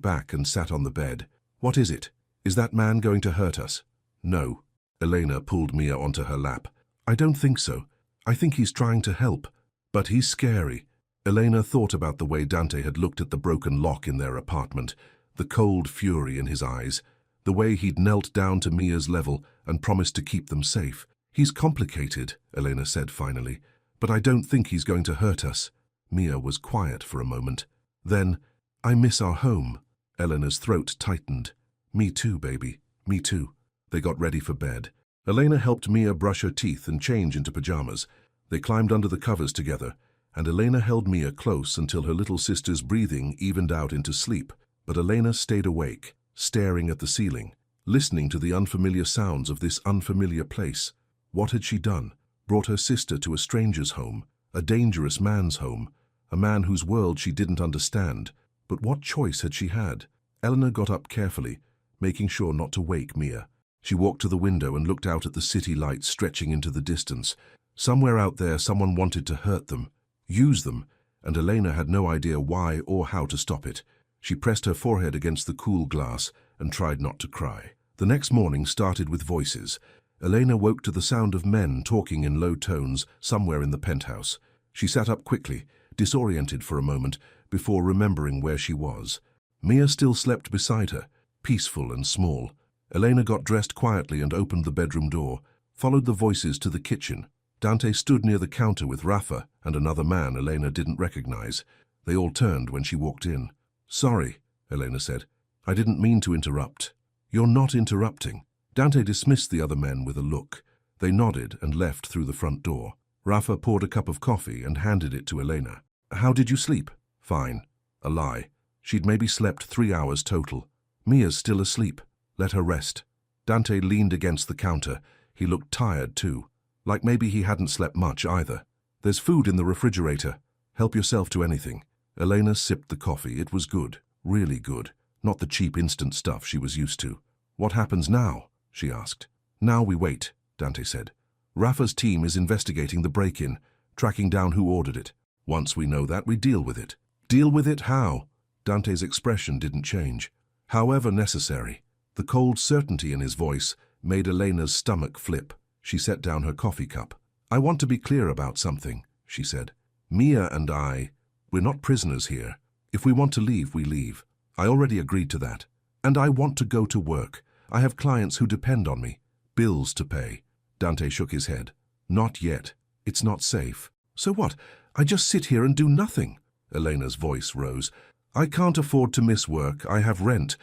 back and sat on the bed. "What is it? Is that man going to hurt us?" "No." Elena pulled Mia onto her lap. "I don't think so. I think he's trying to help. But he's scary." Elena thought about the way Dante had looked at the broken lock in their apartment, the cold fury in his eyes, the way he'd knelt down to Mia's level and promised to keep them safe. "He's complicated," Elena said finally, "but I don't think he's going to hurt us." Mia was quiet for a moment. Then, "I miss our home." Eleanor's throat tightened. "Me too, baby. Me too." They got ready for bed. Elena helped Mia brush her teeth and change into pajamas. They climbed under the covers together, and Elena held Mia close until her little sister's breathing evened out into sleep. But Elena stayed awake, staring at the ceiling, listening to the unfamiliar sounds of this unfamiliar place. What had she done? Brought her sister to a stranger's home, a dangerous man's home, a man whose world she didn't understand. But what choice had she had? Eleanor got up carefully, making sure not to wake Mia. She walked to the window and looked out at the city lights stretching into the distance. Somewhere out there someone wanted to hurt them, use them, and Elena had no idea why or how to stop it. She pressed her forehead against the cool glass and tried not to cry. The next morning started with voices. Elena woke to the sound of men talking in low tones somewhere in the penthouse. She sat up quickly, disoriented for a moment, before remembering where she was. Mia still slept beside her, peaceful and small. Elena got dressed quietly and opened the bedroom door, followed the voices to the kitchen. Dante stood near the counter with Rafa and another man Elena didn't recognize. They all turned when she walked in. "Sorry," Elena said. "I didn't mean to interrupt." "You're not interrupting." Dante dismissed the other men with a look. They nodded and left through the front door. Rafa poured a cup of coffee and handed it to Elena. "How did you sleep?" "Fine." A lie. She'd maybe slept 3 hours total. "Mia's still asleep. Let her rest." Dante leaned against the counter. He looked tired too. Like maybe he hadn't slept much either. "There's food in the refrigerator. Help yourself to anything." Elena sipped the coffee. It was good. Really good. Not the cheap instant stuff she was used to. "What happens now?" she asked. "Now we wait," Dante said. "Rafa's team is investigating the break-in, tracking down who ordered it. Once we know that, we deal with it." "Deal with it how?" Dante's expression didn't change. "However necessary." The cold certainty in his voice made Elena's stomach flip. She set down her coffee cup. "I want to be clear about something," she said. "Mia and we're not prisoners here. If we want to leave, we leave. I already agreed to that. And I want to go to work. I have clients who depend on me. Bills to pay." Dante shook his head. "Not yet. It's not safe." "So what? I just sit here and do nothing?" Elena's voice rose. "I can't afford to miss work. I have rent.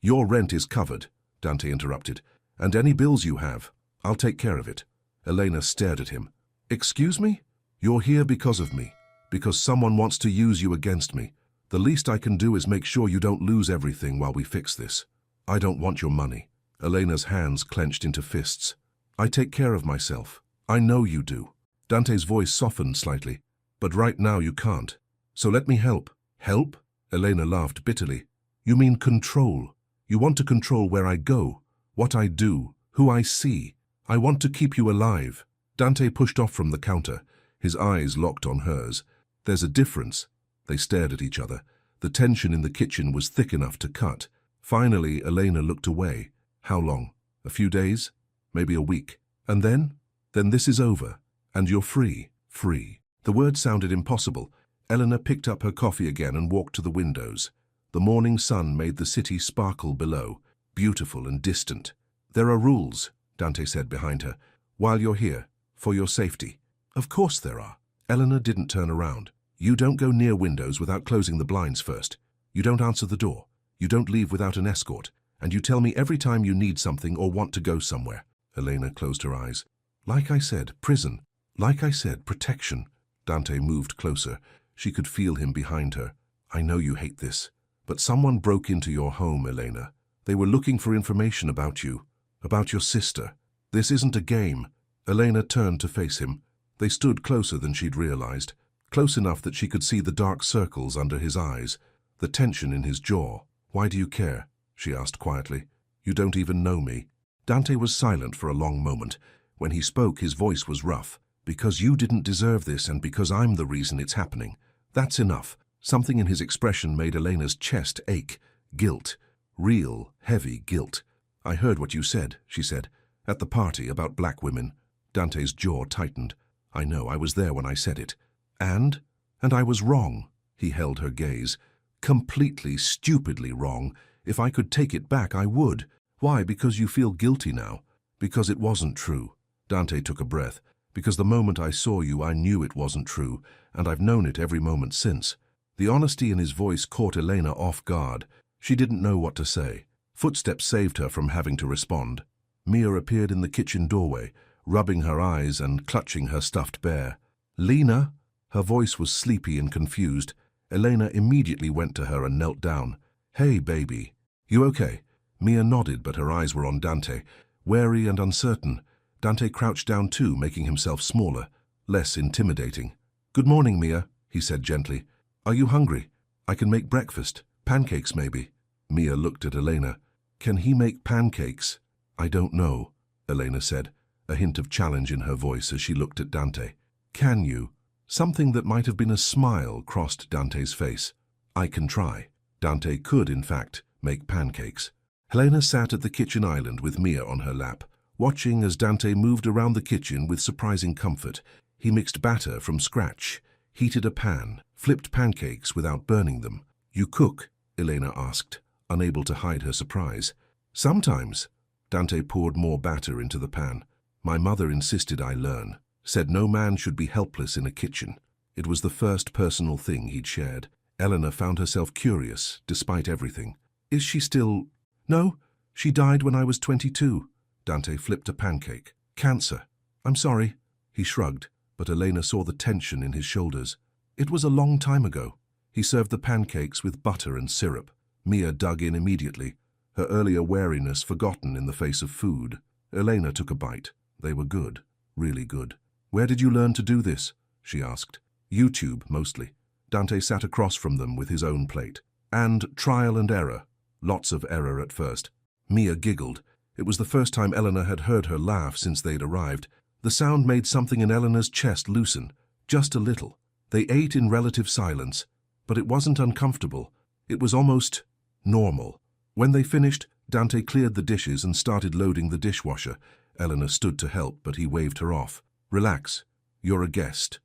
Your rent is covered," Dante interrupted. "And any bills you have, I'll take care of it." Elena stared at him. "Excuse me? You're here because of me, because someone wants to use you against me. The least I can do is make sure you don't lose everything while we fix this. I don't want your money." Elena's hands clenched into fists. "I take care of myself. I know you do." Dante's voice softened slightly. "But right now you can't. So let me help." "Help?" Elena laughed bitterly. "You mean control. You want to control where I go, what I do, who I see. I want to keep you alive." Dante pushed off from the counter, his eyes locked on hers. "There's a difference." They stared at each other. The tension in the kitchen was thick enough to cut. Finally, Elena looked away. "How long? A few days? Maybe a week? And then? Then this is over, and you're free." Free. The word sounded impossible. Eleanor picked up her coffee again and walked to the windows. The morning sun made the city sparkle below, beautiful and distant. "There are rules," Dante said behind her. "While you're here, for your safety." "Of course there are." Eleanor didn't turn around. "You don't go near windows without closing the blinds first. You don't answer the door. You don't leave without an escort. And you tell me every time you need something or want to go somewhere." Elena closed her eyes. "Like I said, prison. Like I said, protection." Dante moved closer. She could feel him behind her. "I know you hate this. But someone broke into your home, Elena. They were looking for information about you, about your sister. This isn't a game." Elena turned to face him. They stood closer than she'd realized, close enough that she could see the dark circles under his eyes, the tension in his jaw. "Why do you care?" she asked quietly. "You don't even know me." Dante was silent for a long moment. When he spoke, his voice was rough. Because you didn't deserve this and because I'm the reason it's happening. That's enough. Something in his expression made Elena's chest ache. Guilt. Real, heavy guilt. I heard what you said, she said. At the party about black women. Dante's jaw tightened. I know, I was there when I said it. And I was wrong. He held her gaze. Completely, stupidly wrong. If I could take it back, I would. Why? Because you feel guilty now. Because it wasn't true. Dante took a breath. Because the moment I saw you, I knew it wasn't true, and I've known it every moment since. The honesty in his voice caught Elena off guard. She didn't know what to say. Footsteps saved her from having to respond. Mia appeared in the kitchen doorway, rubbing her eyes and clutching her stuffed bear. Lena? Her voice was sleepy and confused. Elena immediately went to her and knelt down. Hey, baby. You okay? Mia nodded, but her eyes were on Dante, wary and uncertain. Dante crouched down too, making himself smaller, less intimidating. Good morning, Mia, he said gently. Are you hungry? I can make breakfast. Pancakes, maybe. Mia looked at Elena. Can he make pancakes? I don't know, Elena said, a hint of challenge in her voice as she looked at Dante. Can you? Something that might have been a smile crossed Dante's face. I can try. Dante could, in fact, make pancakes. Elena sat at the kitchen island with Mia on her lap, watching as Dante moved around the kitchen with surprising comfort. He mixed batter from scratch, heated a pan, flipped pancakes without burning them. You cook? Elena asked, unable to hide her surprise. Sometimes. Dante poured more batter into the pan. My mother insisted I learn, said no man should be helpless in a kitchen. It was the first personal thing he'd shared. Elena found herself curious, despite everything. Is she still... No, she died when I was 22. Dante flipped a pancake. Cancer. I'm sorry. He shrugged, but Elena saw the tension in his shoulders. It was a long time ago. He served the pancakes with butter and syrup. Mia dug in immediately, her earlier wariness forgotten in the face of food. Elena took a bite. They were good, really good. Where did you learn to do this? She asked. YouTube, mostly. Dante sat across from them with his own plate. And trial and error. Lots of error at first. Mia giggled. It was the first time Elena had heard her laugh since they'd arrived. The sound made something in Elena's chest loosen, just a little. They ate in relative silence, but it wasn't uncomfortable. It was almost normal. When they finished, Dante cleared the dishes and started loading the dishwasher. Elena stood to help, but he waved her off. Relax. You're a guest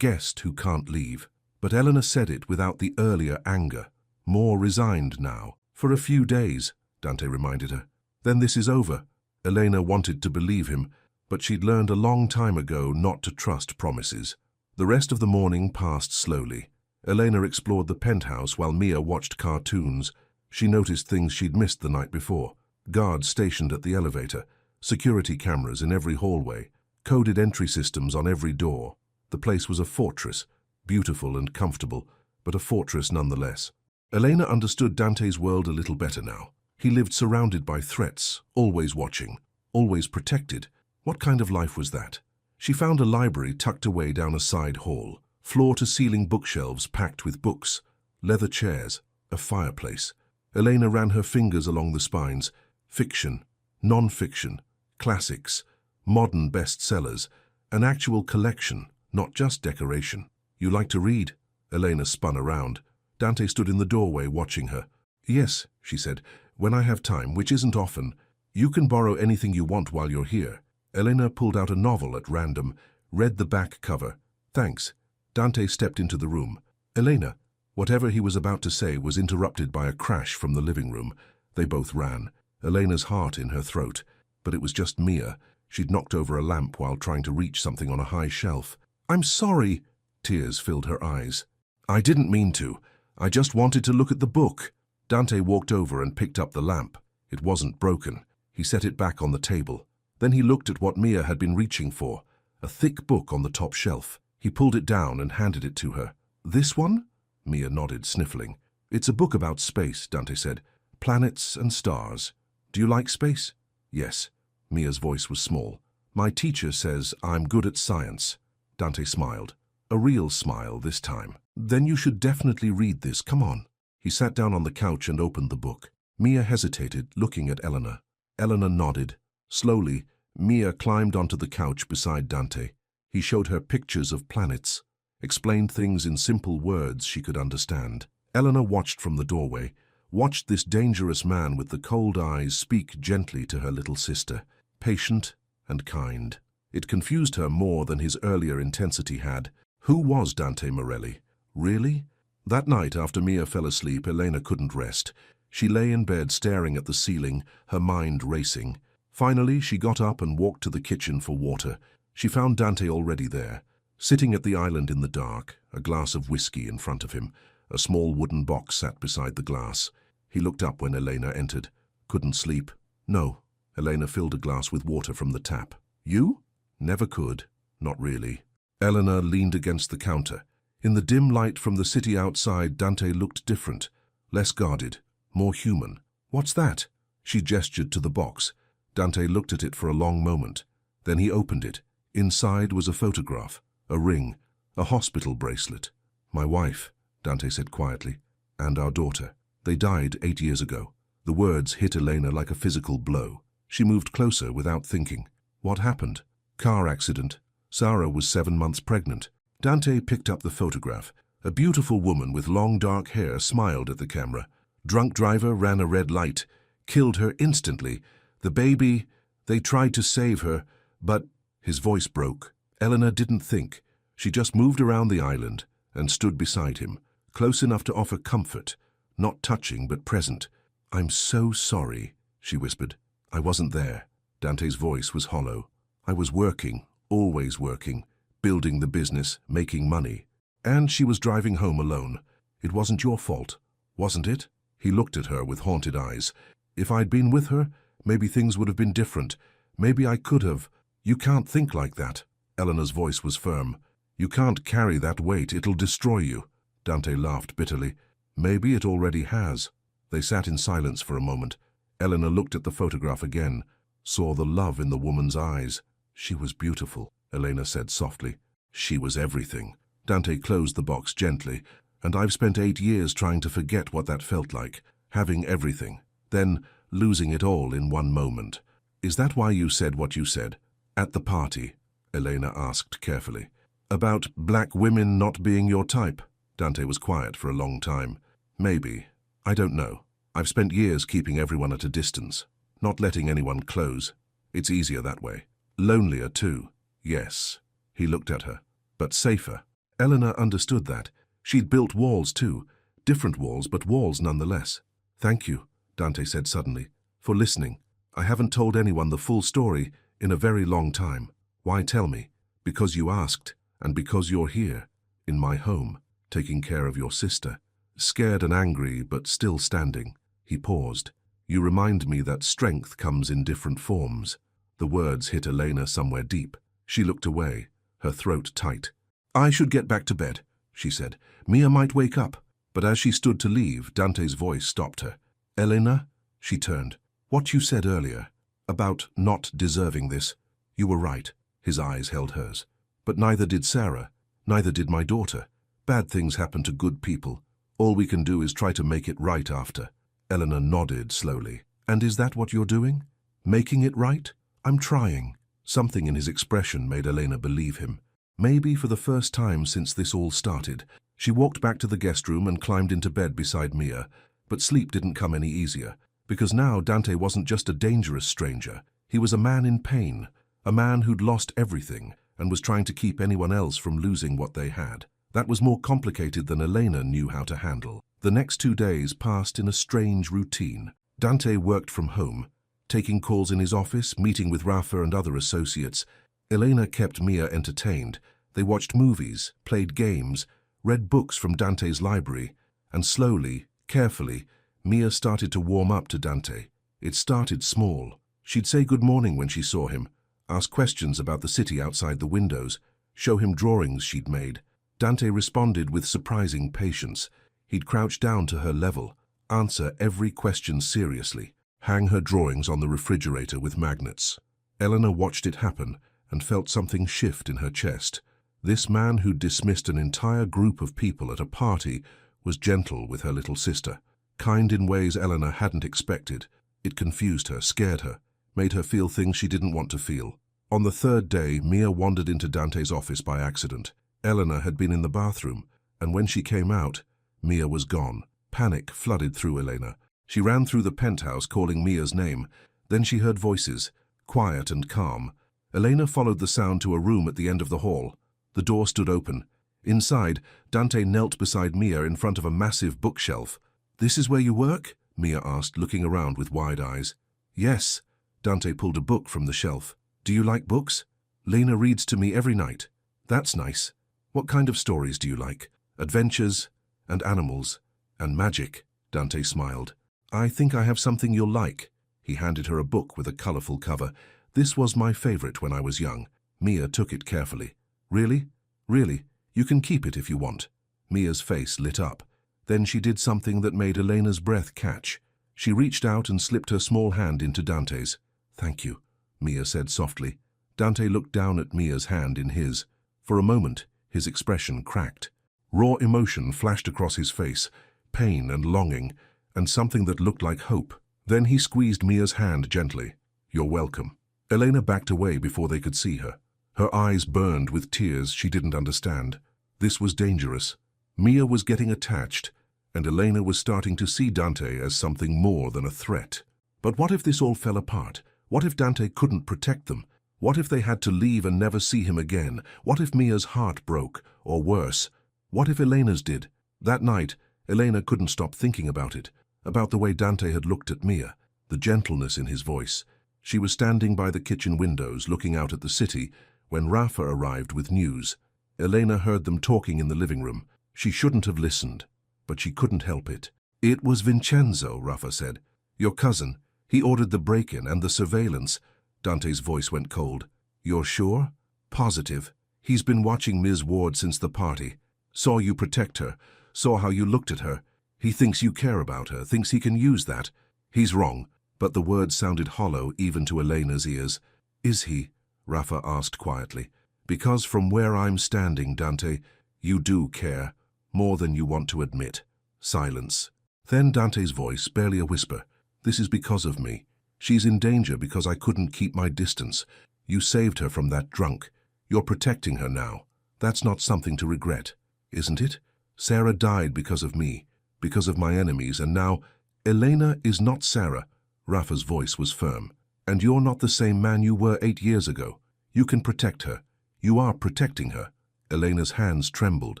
who can't leave. But Elena said it without the earlier anger, more resigned now. For a few days, Dante reminded her. Then this is over. Elena wanted to believe him, but she'd learned a long time ago not to trust promises. The rest of the morning passed slowly. Elena explored the penthouse while Mia watched cartoons. She noticed things she'd missed the night before. Guards stationed at the elevator, security cameras in every hallway, coded entry systems on every door. The place was a fortress, beautiful and comfortable, but a fortress nonetheless. Elena understood Dante's world a little better now. He lived surrounded by threats, always watching, always protected. What kind of life was that? She found a library tucked away down a side hall, floor-to-ceiling bookshelves packed with books, leather chairs, a fireplace. Elena ran her fingers along the spines. Fiction, non-fiction, classics, modern bestsellers, an actual collection, not just decoration. You like to read? Elena spun around. Dante stood in the doorway watching her. Yes, she said, when I have time, which isn't often. You can borrow anything you want while you're here. Elena pulled out a novel at random, read the back cover. Thanks. Dante stepped into the room. Elena. Whatever he was about to say was interrupted by a crash from the living room. They both ran, Elena's heart in her throat. But it was just Mia. She'd knocked over a lamp while trying to reach something on a high shelf. I'm sorry. Tears filled her eyes. I didn't mean to. I just wanted to look at the book. Dante walked over and picked up the lamp. It wasn't broken. He set it back on the table. Then he looked at what Mia had been reaching for, a thick book on the top shelf. He pulled it down and handed it to her. This one? Mia nodded, sniffling. It's a book about space, Dante said. Planets and stars. Do you like space? Yes. Mia's voice was small. My teacher says I'm good at science. Dante smiled. A real smile this time. Then you should definitely read this. Come on. He sat down on the couch and opened the book. Mia hesitated, looking at Elena. Elena nodded. Slowly, Mia climbed onto the couch beside Dante. He showed her pictures of planets, explained things in simple words she could understand. Elena watched from the doorway, watched this dangerous man with the cold eyes speak gently to her little sister, patient and kind. It confused her more than his earlier intensity had. Who was Dante Morelli? Really? That night, after Mia fell asleep, Elena couldn't rest. She lay in bed staring at the ceiling, her mind racing. Finally, she got up and walked to the kitchen for water. She found Dante already there, sitting at the island in the dark, a glass of whiskey in front of him. A small wooden box sat beside the glass. He looked up when Elena entered. Couldn't sleep? No. Elena filled a glass with water from the tap. You? Never could. Not really. Elena leaned against the counter. In the dim light from the city outside, Dante looked different, less guarded, more human. What's that? She gestured to the box. Dante looked at it for a long moment. Then he opened it. Inside was a photograph, a ring, a hospital bracelet. My wife, Dante said quietly, and our daughter. They died 8 years ago. The words hit Elena like a physical blow. She moved closer without thinking. What happened? Car accident. Sarah was 7 months pregnant. Dante picked up the photograph. A beautiful woman with long dark hair smiled at the camera. Drunk driver ran a red light, killed her instantly. The baby, they tried to save her, but his voice broke. Elena didn't think. She just moved around the island and stood beside him, close enough to offer comfort, not touching but present. I'm so sorry, she whispered. I wasn't there. Dante's voice was hollow. I was working, always working, building the business, making money. And she was driving home alone. It wasn't your fault, wasn't it? He looked at her with haunted eyes. If I'd been with her, maybe things would have been different. Maybe I could have. You can't think like that. Eleanor's voice was firm. You can't carry that weight. It'll destroy you. Dante laughed bitterly. Maybe it already has. They sat in silence for a moment. Eleanor looked at the photograph again, saw the love in the woman's eyes. She was beautiful, Elena said softly. She was everything. Dante closed the box gently. And I've spent 8 years trying to forget what that felt like, having everything, then losing it all in one moment. Is that why you said what you said? At the party, Elena asked carefully. About black women not being your type? Dante was quiet for a long time. Maybe. I don't know. I've spent years keeping everyone at a distance, not letting anyone close. It's easier that way. Lonelier too. Yes. He looked at her. But safer. Eleanor understood that. She'd built walls too. Different walls, but walls nonetheless. Thank you, Dante said suddenly, for listening. I haven't told anyone the full story in a very long time. Why tell me? Because you asked, and because you're here, in my home, taking care of your sister. Scared and angry, but still standing. He paused. You remind me that strength comes in different forms. The words hit Elena somewhere deep. She looked away, her throat tight. I should get back to bed, she said. Mia might wake up. But as she stood to leave, Dante's voice stopped her. Elena, she turned. What you said earlier, about not deserving this, you were right. His eyes held hers. But neither did Sarah, neither did my daughter. Bad things happen to good people. All we can do is try to make it right after. Eleanor nodded slowly. And is that what you're doing? Making it right? I'm trying. Something in his expression made Elena believe him. Maybe for the first time since this all started. She walked back to the guest room and climbed into bed beside Mia. But sleep didn't come any easier, because now Dante wasn't just a dangerous stranger. He was a man in pain, a man who'd lost everything and was trying to keep anyone else from losing what they had. That was more complicated than Elena knew how to handle. The next 2 days passed in a strange routine. Dante worked from home, taking calls in his office, meeting with Rafa and other associates. Elena kept Mia entertained. They watched movies, played games, read books from Dante's library, and slowly, carefully, Mia started to warm up to Dante. It started small. She'd say good morning when she saw him, ask questions about the city outside the windows, show him drawings she'd made. Dante responded with surprising patience. He'd crouch down to her level, answer every question seriously, hang her drawings on the refrigerator with magnets. Eleanor watched it happen and felt something shift in her chest. This man who'd dismissed an entire group of people at a party was gentle with her little sister, kind in ways Eleanor hadn't expected. It confused her, scared her, made her feel things she didn't want to feel. On the third day, Mia wandered into Dante's office by accident. Elena had been in the bathroom, and when she came out, Mia was gone. Panic flooded through Elena. She ran through the penthouse calling Mia's name. Then she heard voices, quiet and calm. Elena followed the sound to a room at the end of the hall. The door stood open. Inside, Dante knelt beside Mia in front of a massive bookshelf. "This is where you work?" Mia asked, looking around with wide eyes. "Yes." Dante pulled a book from the shelf. "Do you like books?" "Lena reads to me every night." "That's nice. What kind of stories do you like?" "Adventures, and animals, and magic." Dante smiled. "I think I have something you'll like." He handed her a book with a colorful cover. "This was my favorite when I was young." Mia took it carefully. "Really? Really? You can keep it if you want." Mia's face lit up. Then she did something that made Elena's breath catch. She reached out and slipped her small hand into Dante's. "Thank you," Mia said softly. Dante looked down at Mia's hand in his. For a moment, his expression cracked. Raw emotion flashed across his face, pain and longing, and something that looked like hope. Then he squeezed Mia's hand gently. "You're welcome." Elena backed away before they could see her. Her eyes burned with tears she didn't understand. This was dangerous. Mia was getting attached, and Elena was starting to see Dante as something more than a threat. But what if this all fell apart? What if Dante couldn't protect them? What if they had to leave and never see him again? What if Mia's heart broke, or worse? What if Elena's did? That night, Elena couldn't stop thinking about it, about the way Dante had looked at Mia, the gentleness in his voice. She was standing by the kitchen windows, looking out at the city, when Rafa arrived with news. Elena heard them talking in the living room. She shouldn't have listened, but she couldn't help it. "It was Vincenzo," Rafa said. "Your cousin. He ordered the break-in and the surveillance." Dante's voice went cold. "You're sure?" "Positive. He's been watching Ms. Ward since the party. Saw you protect her. Saw how you looked at her. He thinks you care about her, thinks he can use that." "He's wrong." But the words sounded hollow even to Elena's ears. "Is he?" Rafa asked quietly. "Because from where I'm standing, Dante, you do care, more than you want to admit." Silence. Then Dante's voice, barely a whisper. "This is because of me. She's in danger because I couldn't keep my distance. You saved her from that drunk. You're protecting her now. That's not something to regret, isn't it? Sarah died because of me, because of my enemies, and now Elena is not Sarah." Rafa's voice was firm. "And you're not the same man you were 8 years ago. You can protect her. You are protecting her." Elena's hands trembled.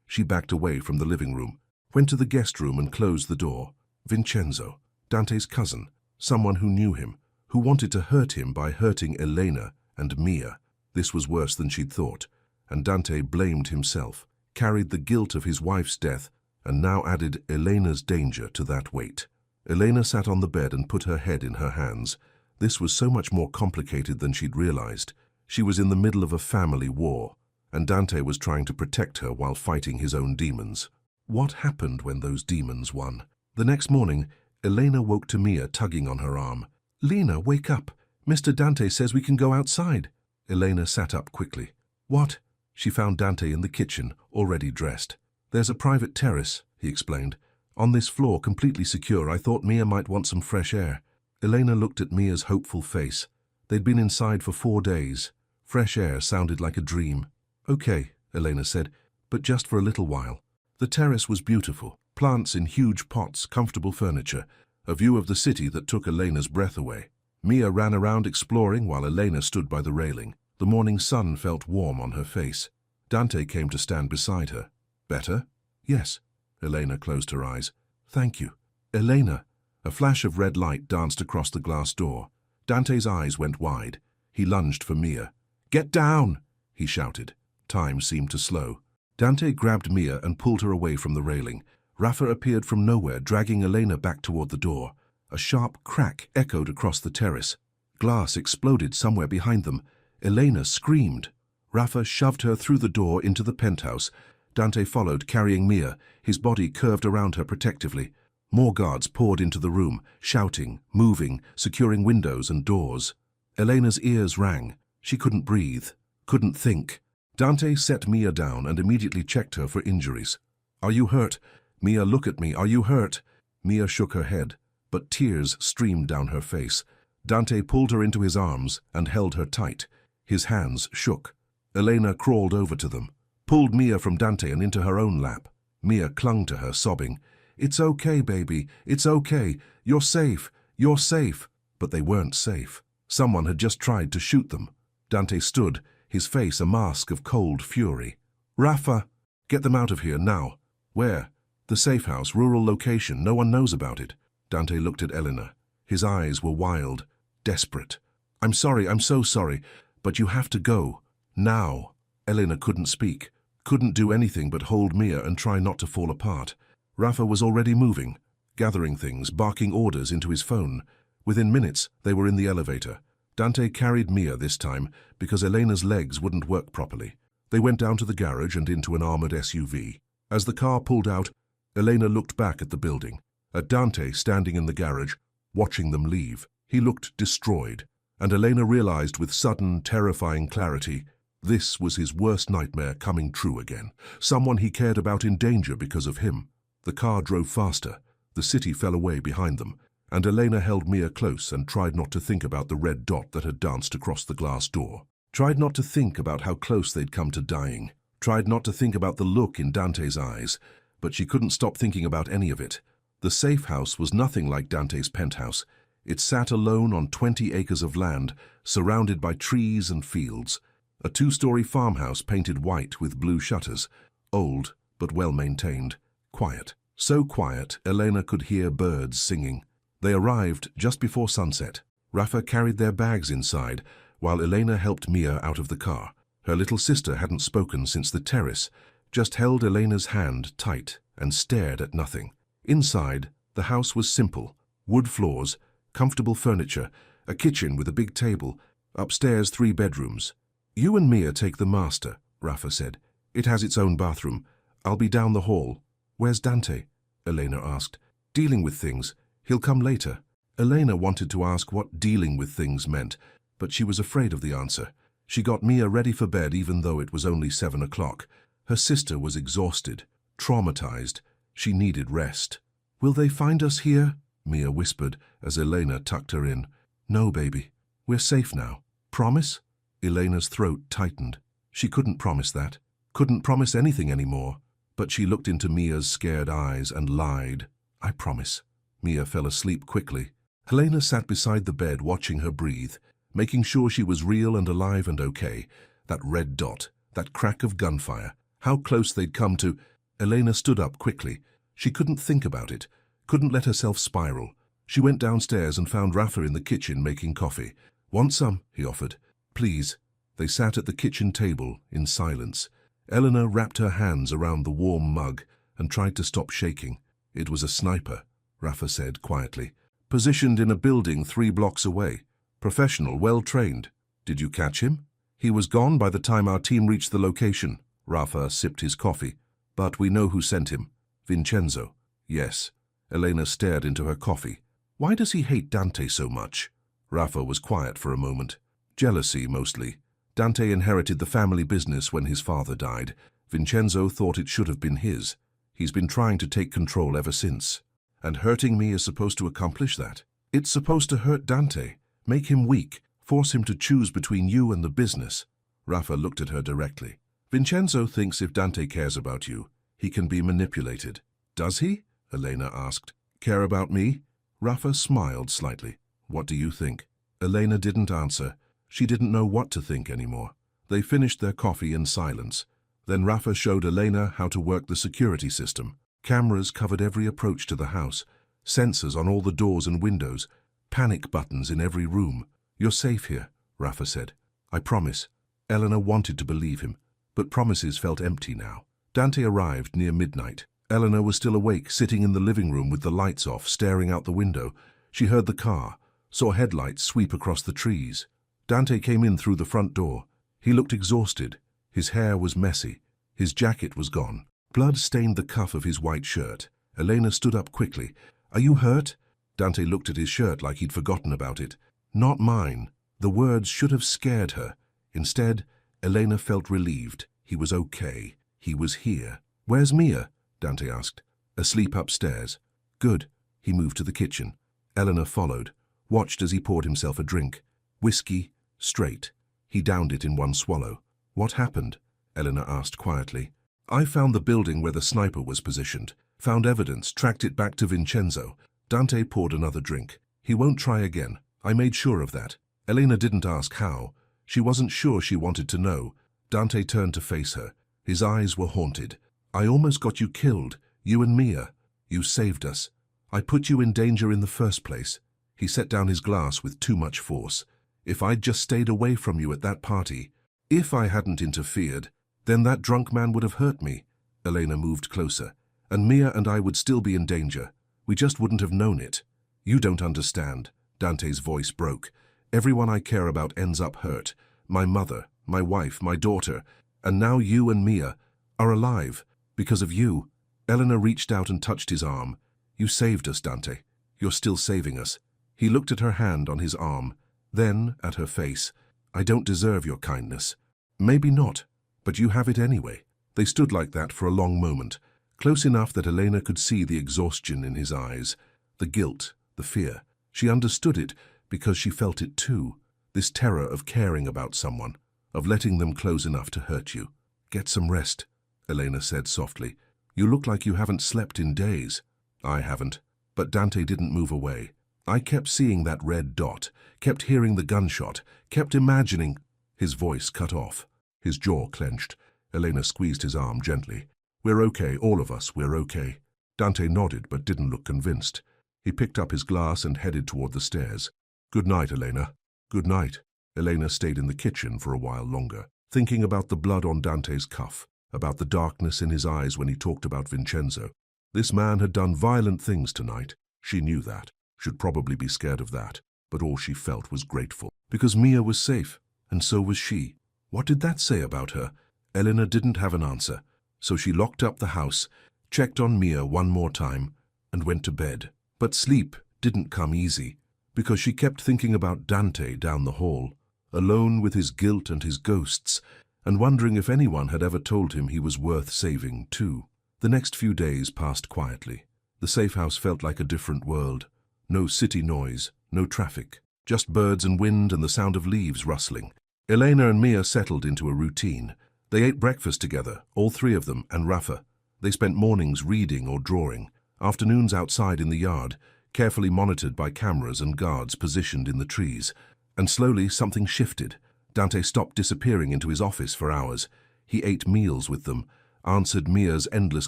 She backed away from the living room, went to the guest room and closed the door. Vincenzo, Dante's cousin, someone who knew him, who wanted to hurt him by hurting Elena and Mia. This was worse than she'd thought, and Dante blamed himself, carried the guilt of his wife's death, and now added Elena's danger to that weight. Elena sat on the bed and put her head in her hands. This was so much more complicated than she'd realized. She was in the middle of a family war, and Dante was trying to protect her while fighting his own demons. What happened when those demons won? The next morning, Elena woke to Mia tugging on her arm. "Lena, wake up. Mr. Dante says we can go outside." Elena sat up quickly. "What?" She found Dante in the kitchen, already dressed. "There's a private terrace," he explained. "On this floor, completely secure. I thought Mia might want some fresh air." Elena looked at Mia's hopeful face. They'd been inside for 4 days. Fresh air sounded like a dream. "Okay," Elena said, "but just for a little while." The terrace was beautiful. Plants in huge pots, comfortable furniture, a view of the city that took Elena's breath away. Mia ran around exploring while Elena stood by the railing. The morning sun felt warm on her face. Dante came to stand beside her. "Better?" "Yes." Elena closed her eyes. "Thank you." "Elena!" A flash of red light danced across the glass door. Dante's eyes went wide. He lunged for Mia. "Get down!" he shouted. Time seemed to slow. Dante grabbed Mia and pulled her away from the railing. Rafa appeared from nowhere, dragging Elena back toward the door. A sharp crack echoed across the terrace. Glass exploded somewhere behind them. Elena screamed. Rafa shoved her through the door into the penthouse. Dante followed, carrying Mia, his body curved around her protectively. More guards poured into the room, shouting, moving, securing windows and doors. Elena's ears rang. She couldn't breathe, couldn't think. Dante set Mia down and immediately checked her for injuries. "Are you hurt? Mia, look at me. Are you hurt?" Mia shook her head, but tears streamed down her face. Dante pulled her into his arms and held her tight. His hands shook. Elena crawled over to them, pulled Mia from Dante and into her own lap. Mia clung to her, sobbing, "It's okay, baby, it's okay. You're safe, you're safe." But they weren't safe. Someone had just tried to shoot them. Dante stood, his face a mask of cold fury. "Rafa, get them out of here, now." "Where?" "The safe house, rural location, no one knows about it." Dante looked at Elena. His eyes were wild, desperate. "I'm sorry, I'm so sorry, but you have to go. Now." Elena couldn't speak, couldn't do anything but hold Mia and try not to fall apart. Rafa was already moving, gathering things, barking orders into his phone. Within minutes, they were in the elevator. Dante carried Mia this time because Elena's legs wouldn't work properly. They went down to the garage and into an armored SUV. As the car pulled out, Elena looked back at the building, at Dante standing in the garage, watching them leave. He looked destroyed, and Elena realized with sudden, terrifying clarity, this was his worst nightmare coming true again. Someone he cared about in danger because of him. The car drove faster. The city fell away behind them, and Elena held Mia close and tried not to think about the red dot that had danced across the glass door. Tried not to think about how close they'd come to dying. Tried not to think about the look in Dante's eyes, but she couldn't stop thinking about any of it. The safe house was nothing like Dante's penthouse. It sat alone on 20 acres of land, surrounded by trees and fields. A 2-story farmhouse painted white with blue shutters. Old, but well-maintained. Quiet. So quiet, Elena could hear birds singing. They arrived just before sunset. Rafa carried their bags inside, while Elena helped Mia out of the car. Her little sister hadn't spoken since the terrace, just held Elena's hand tight and stared at nothing. Inside, the house was simple. Wood floors, comfortable furniture, a kitchen with a big table, upstairs 3 bedrooms. "You and Mia take the master," Rafa said. "It has its own bathroom. I'll be down the hall." "Where's Dante?" Elena asked. "Dealing with things. He'll come later." Elena wanted to ask what dealing with things meant, but she was afraid of the answer. She got Mia ready for bed even though it was only 7 o'clock. Her sister was exhausted, traumatized. She needed rest. "Will they find us here?" Mia whispered as Elena tucked her in. "No, baby. We're safe now. Promise?" Elena's throat tightened. She couldn't promise that. Couldn't promise anything anymore. But she looked into Mia's scared eyes and lied. "I promise." Mia fell asleep quickly. Elena sat beside the bed watching her breathe, making sure she was real and alive and okay. That red dot, that crack of gunfire, how close they'd come to... Elena stood up quickly. She couldn't think about it, couldn't let herself spiral. She went downstairs and found Rafa in the kitchen making coffee. "Want some?" he offered. "Please." They sat at the kitchen table in silence. Elena wrapped her hands around the warm mug and tried to stop shaking. "It was a sniper," Rafa said quietly. "Positioned in a building 3 blocks away. Professional, well-trained. Did you catch him?" "He was gone by the time our team reached the location." Rafa sipped his coffee. "But we know who sent him. Vincenzo." "Yes." Elena stared into her coffee. "Why does he hate Dante so much?" Rafa was quiet for a moment. "Jealousy, mostly. Dante inherited the family business when his father died. Vincenzo thought it should have been his. He's been trying to take control ever since. And hurting me is supposed to accomplish that. It's supposed to hurt Dante, make him weak, force him to choose between you and the business." Rafa looked at her directly. "Vincenzo thinks if Dante cares about you, he can be manipulated." "Does he?" Elena asked. "Care about me?" Rafa smiled slightly. "What do you think?" Elena didn't answer. She didn't know what to think anymore. They finished their coffee in silence. Then Rafa showed Elena how to work the security system. Cameras covered every approach to the house, sensors on all the doors and windows, panic buttons in every room. "You're safe here," Rafa said. "I promise." Elena wanted to believe him, but promises felt empty now. Dante arrived near midnight. Elena was still awake, sitting in the living room with the lights off, staring out the window. She heard the car, saw headlights sweep across the trees. Dante came in through the front door. He looked exhausted. His hair was messy. His jacket was gone. Blood stained the cuff of his white shirt. Elena stood up quickly. "Are you hurt?" Dante looked at his shirt like he'd forgotten about it. "Not mine." The words should have scared her. Instead, Elena felt relieved. He was okay. He was here. "Where's Mia?" Dante asked. "Asleep upstairs." "Good." He moved to the kitchen. Elena followed. watched as he poured himself a drink. Whiskey, straight. He downed it in one swallow. What happened? Elena asked quietly. I found the building where the sniper was positioned, found evidence, tracked it back to Vincenzo. Dante poured another drink. He won't try again. I made sure of that. Elena didn't ask how. She wasn't sure she wanted to know. Dante turned to face her. His eyes were haunted. I almost got you killed, you and Mia. You saved us. I put you in danger in the first place. He set down his glass with too much force. If I'd just stayed away from you at that party, if I hadn't interfered, then that drunk man would have hurt me. Elena moved closer. And Mia and I would still be in danger. We just wouldn't have known it. You don't understand. Dante's voice broke. Everyone I care about ends up hurt. My mother, my wife, my daughter, and now you and Mia are alive because of you. Elena reached out and touched his arm. You saved us, Dante. You're still saving us. He looked at her hand on his arm, then at her face. I don't deserve your kindness. Maybe not, but you have it anyway. They stood like that for a long moment, close enough that Elena could see the exhaustion in his eyes, the guilt, the fear. She understood it because she felt it too, this terror of caring about someone, of letting them close enough to hurt you. Get some rest, Elena said softly. You look like you haven't slept in days. I haven't, but Dante didn't move away. I kept seeing that red dot, kept hearing the gunshot, kept imagining. His voice cut off. His jaw clenched. Elena squeezed his arm gently. We're okay, all of us, we're okay. Dante nodded but didn't look convinced. He picked up his glass and headed toward the stairs. Good night, Elena. Good night. Elena stayed in the kitchen for a while longer, thinking about the blood on Dante's cuff, about the darkness in his eyes when he talked about Vincenzo. This man had done violent things tonight. She knew that, should probably be scared of that, but all she felt was grateful. Because Mia was safe, and so was she. What did that say about her? Elena didn't have an answer, so she locked up the house, checked on Mia one more time, and went to bed. But sleep didn't come easy, because she kept thinking about Dante down the hall, alone with his guilt and his ghosts, and wondering if anyone had ever told him he was worth saving too. The next few days passed quietly. The safe house felt like a different world. No city noise, no traffic, just birds and wind and the sound of leaves rustling. Elena and Mia settled into a routine. They ate breakfast together, all three of them, and Rafa. They spent mornings reading or drawing, afternoons outside in the yard, carefully monitored by cameras and guards positioned in the trees. And slowly something shifted. Dante stopped disappearing into his office for hours. He ate meals with them, answered Mia's endless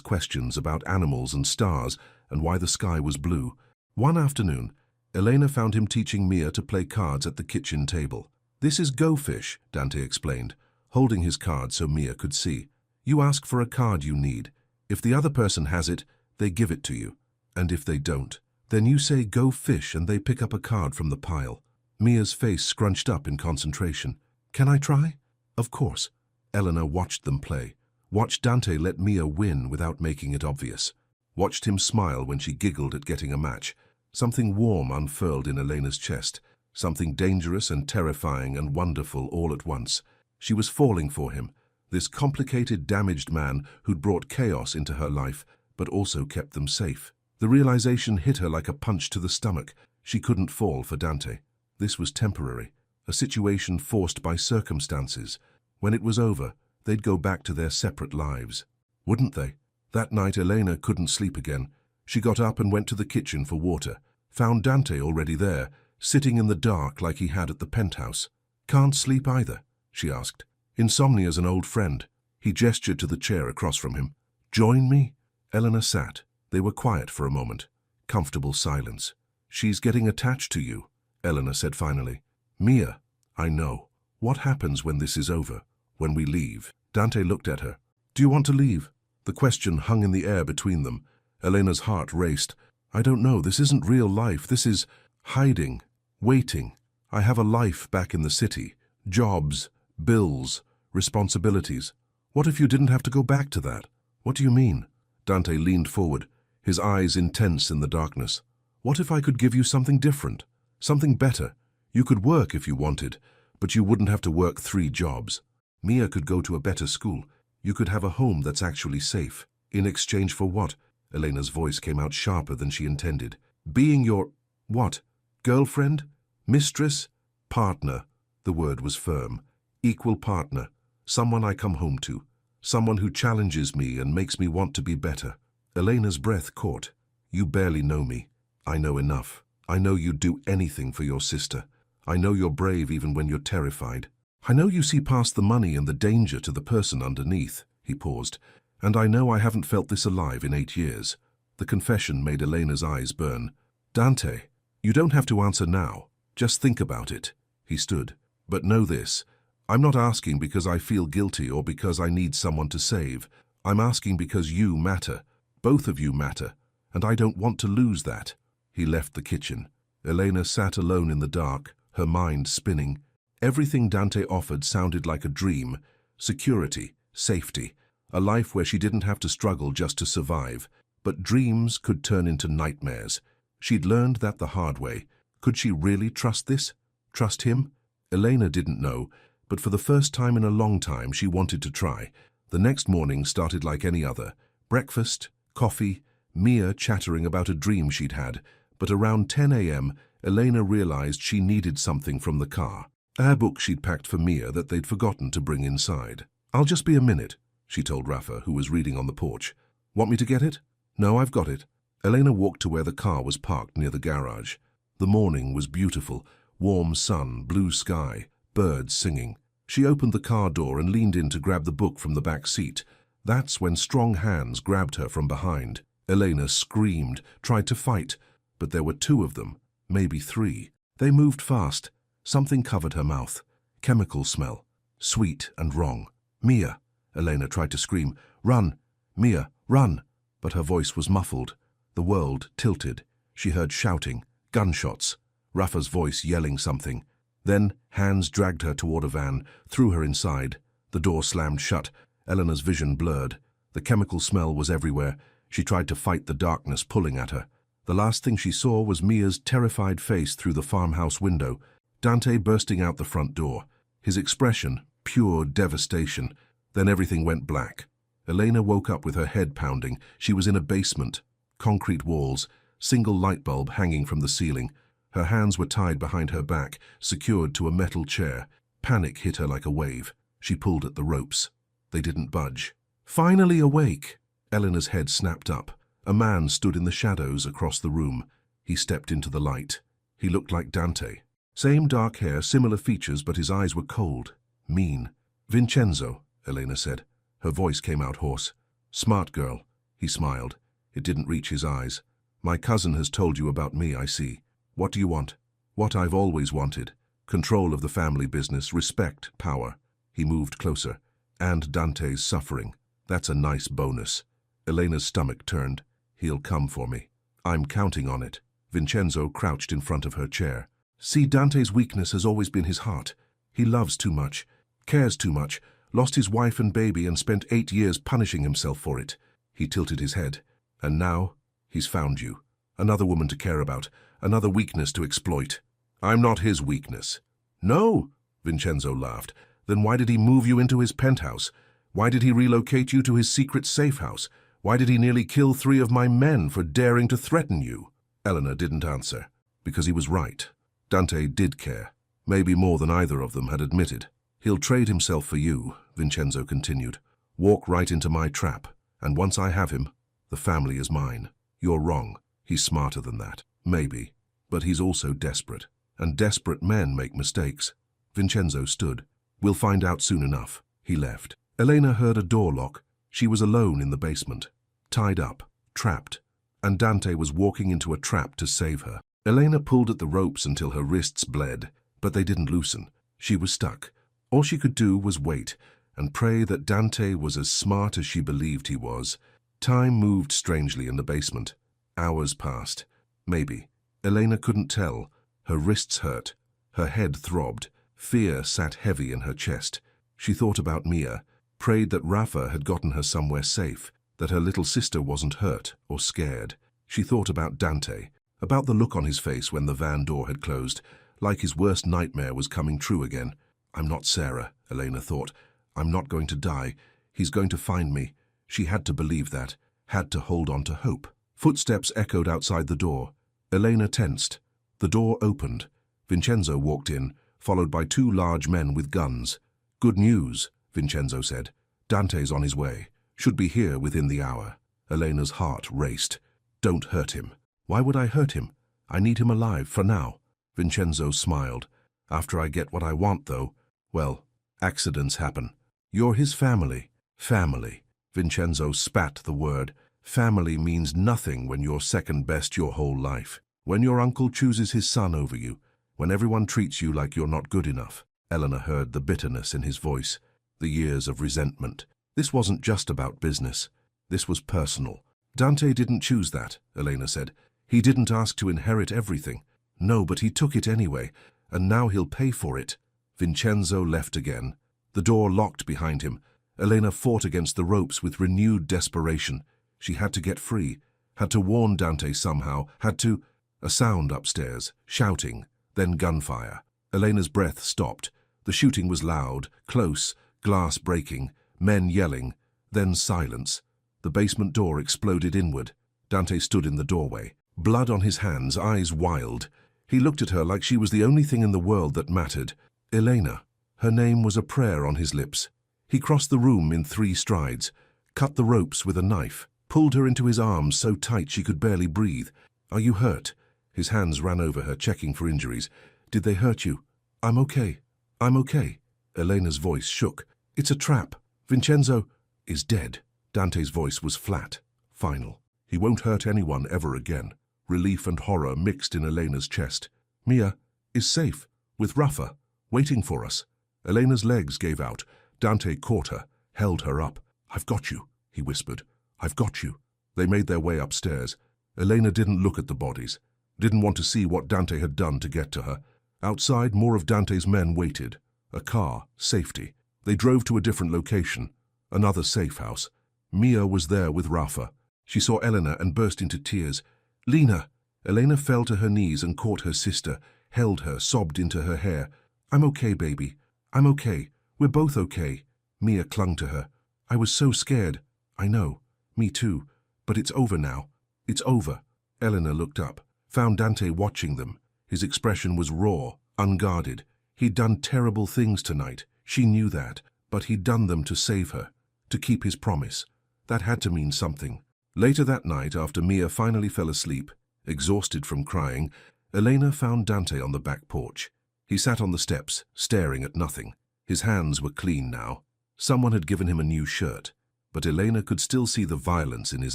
questions about animals and stars and why the sky was blue. One afternoon, Elena found him teaching Mia to play cards at the kitchen table. This is Go Fish, Dante explained, holding his card so Mia could see. You ask for a card you need. If the other person has it, they give it to you. And if they don't, then you say Go Fish and they pick up a card from the pile. Mia's face scrunched up in concentration. Can I try? Of course. Elena watched them play. Watched Dante let Mia win without making it obvious. Watched him smile when she giggled at getting a match. Something warm unfurled in Elena's chest. Something dangerous and terrifying and wonderful all at once. She was falling for him, this complicated, damaged man who'd brought chaos into her life, but also kept them safe. The realization hit her like a punch to the stomach. She couldn't fall for Dante. This was temporary, a situation forced by circumstances. When it was over, they'd go back to their separate lives. Wouldn't they? That night, Elena couldn't sleep again. She got up and went to the kitchen for water, found Dante already there, sitting in the dark like he had at the penthouse. Can't sleep either, she asked. Insomnia's an old friend. He gestured to the chair across from him. Join me? Elena sat. They were quiet for a moment. Comfortable silence. She's getting attached to you, Elena said finally. Mia, I know. What happens when this is over? When we leave? Dante looked at her. Do you want to leave? The question hung in the air between them. Elena's heart raced. I don't know. This isn't real life. This is hiding, waiting. I have a life back in the city. Jobs, bills, responsibilities. What if you didn't have to go back to that? What do you mean? Dante leaned forward, his eyes intense in the darkness. What if I could give you something different? Something better? You could work if you wanted, but you wouldn't have to work 3 jobs. Mia could go to a better school. You could have a home that's actually safe. In exchange for what? Elena's voice came out sharper than she intended. Being your... what? Girlfriend? Mistress, partner, the word was firm. Equal partner, someone I come home to, someone who challenges me and makes me want to be better. Elena's breath caught. You barely know me. I know enough. I know you'd do anything for your sister. I know you're brave even when you're terrified. I know you see past the money and the danger to the person underneath. He paused. And I know I haven't felt this alive in 8 years. The confession made Elena's eyes burn. Dante, you don't have to answer now. Just think about it. He stood. But know this. I'm not asking because I feel guilty or because I need someone to save. I'm asking because you matter. Both of you matter. And I don't want to lose that. He left the kitchen. Elena sat alone in the dark, her mind spinning. Everything Dante offered sounded like a dream. Security, safety, a life where she didn't have to struggle just to survive. But dreams could turn into nightmares. She'd learned that the hard way. Could she really trust this? Trust him? Elena didn't know, but for the first time in a long time she wanted to try. The next morning started like any other. Breakfast, coffee, Mia chattering about a dream she'd had. But around 10 a.m., Elena realized she needed something from the car. A book she'd packed for Mia that they'd forgotten to bring inside. I'll just be a minute, she told Rafa, who was reading on the porch. Want me to get it? No, I've got it. Elena walked to where the car was parked near the garage. The morning was beautiful. Warm sun, blue sky, birds singing. She opened the car door and leaned in to grab the book from the back seat. That's when strong hands grabbed her from behind. Elena screamed, tried to fight, but there were 2 of them, maybe 3. They moved fast. Something covered her mouth. Chemical smell. Sweet and wrong. Mia! Elena tried to scream. Run! Mia, run! But her voice was muffled. The world tilted. She heard shouting, gunshots, Rafa's voice yelling something. Then hands dragged her toward a van, threw her inside. The door slammed shut. Elena's vision blurred. The chemical smell was everywhere. She tried to fight the darkness pulling at her. The last thing she saw was Mia's terrified face through the farmhouse window. Dante bursting out the front door. His expression, pure devastation. Then everything went black. Elena woke up with her head pounding. She was in a basement. Concrete walls, single light bulb hanging from the ceiling. Her hands were tied behind her back, secured to a metal chair. Panic hit her like a wave. She pulled at the ropes. They didn't budge. Finally awake! Elena's head snapped up. A man stood in the shadows across the room. He stepped into the light. He looked like Dante. Same dark hair, similar features, but his eyes were cold, mean. Vincenzo, Elena said. Her voice came out hoarse. Smart girl. He smiled. It didn't reach his eyes. My cousin has told you about me, I see. What do you want? What I've always wanted. Control of the family business, respect, power. He moved closer. And Dante's suffering. That's a nice bonus. Elena's stomach turned. He'll come for me. I'm counting on it. Vincenzo crouched in front of her chair. See, Dante's weakness has always been his heart. He loves too much, cares too much, lost his wife and baby and spent 8 years punishing himself for it. He tilted his head. And now, he's found you. Another woman to care about, another weakness to exploit. I'm not his weakness. No, Vincenzo laughed. Then why did he move you into his penthouse? Why did he relocate you to his secret safe house? Why did he nearly kill 3 of my men for daring to threaten you? Elena didn't answer. Because he was right. Dante did care. Maybe more than either of them had admitted. He'll trade himself for you, Vincenzo continued. Walk right into my trap. And once I have him, the family is mine. You're wrong. He's smarter than that. Maybe. But he's also desperate. And desperate men make mistakes. Vincenzo stood. We'll find out soon enough. He left. Elena heard a door lock. She was alone in the basement. Tied up. Trapped. And Dante was walking into a trap to save her. Elena pulled at the ropes until her wrists bled, but they didn't loosen. She was stuck. All she could do was wait and pray that Dante was as smart as she believed he was. Time moved strangely in the basement. Hours passed. Maybe. Elena couldn't tell. Her wrists hurt. Her head throbbed. Fear sat heavy in her chest. She thought about Mia, prayed that Rafa had gotten her somewhere safe, that her little sister wasn't hurt or scared. She thought about Dante, about the look on his face when the van door had closed, like his worst nightmare was coming true again. I'm not Sarah, Elena thought. I'm not going to die. He's going to find me. She had to believe that, had to hold on to hope. Footsteps echoed outside the door. Elena tensed. The door opened. Vincenzo walked in, followed by two large men with guns. "Good news," Vincenzo said. "Dante's on his way. Should be here within the hour." Elena's heart raced. "Don't hurt him." "Why would I hurt him? I need him alive for now." Vincenzo smiled. "After I get what I want, though, well, accidents happen. You're his family." "Family." Vincenzo spat the word. "Family means nothing when you're second best your whole life. When your uncle chooses his son over you, when everyone treats you like you're not good enough." Elena heard the bitterness in his voice, the years of resentment. This wasn't just about business. This was personal. "Dante didn't choose that," Elena said. "He didn't ask to inherit everything. No, but he took it anyway, and now he'll pay for it." Vincenzo left again. The door locked behind him. Elena fought against the ropes with renewed desperation. She had to get free, had to warn Dante somehow, had to... A sound upstairs, shouting, then gunfire. Elena's breath stopped. The shooting was loud, close, glass breaking, men yelling, then silence. The basement door exploded inward. Dante stood in the doorway, blood on his hands, eyes wild. He looked at her like she was the only thing in the world that mattered. Elena. Her name was a prayer on his lips. He crossed the room in 3 strides, cut the ropes with a knife, pulled her into his arms so tight she could barely breathe. "Are you hurt?" His hands ran over her, checking for injuries. "Did they hurt you?" "I'm okay. I'm okay." Elena's voice shook. "It's a trap. Vincenzo is dead." Dante's voice was flat, final. "He won't hurt anyone ever again." Relief and horror mixed in Elena's chest. "Mia is safe, with Rafa, waiting for us." Elena's legs gave out. Dante caught her, held her up. "I've got you," he whispered. "I've got you." They made their way upstairs. Elena didn't look at the bodies, didn't want to see what Dante had done to get to her. Outside, more of Dante's men waited. A car, safety. They drove to a different location, another safe house. Mia was there with Rafa. She saw Elena and burst into tears. "Lena!" Elena fell to her knees and caught her sister, held her, sobbed into her hair. "I'm okay, baby. I'm okay. We're both okay." Mia clung to her. "I was so scared." "I know. Me too. But it's over now. It's over." Elena looked up, found Dante watching them. His expression was raw, unguarded. He'd done terrible things tonight. She knew that, but he'd done them to save her, to keep his promise. That had to mean something. Later that night, after Mia finally fell asleep, exhausted from crying, Elena found Dante on the back porch. He sat on the steps, staring at nothing. His hands were clean now. Someone had given him a new shirt, but Elena could still see the violence in his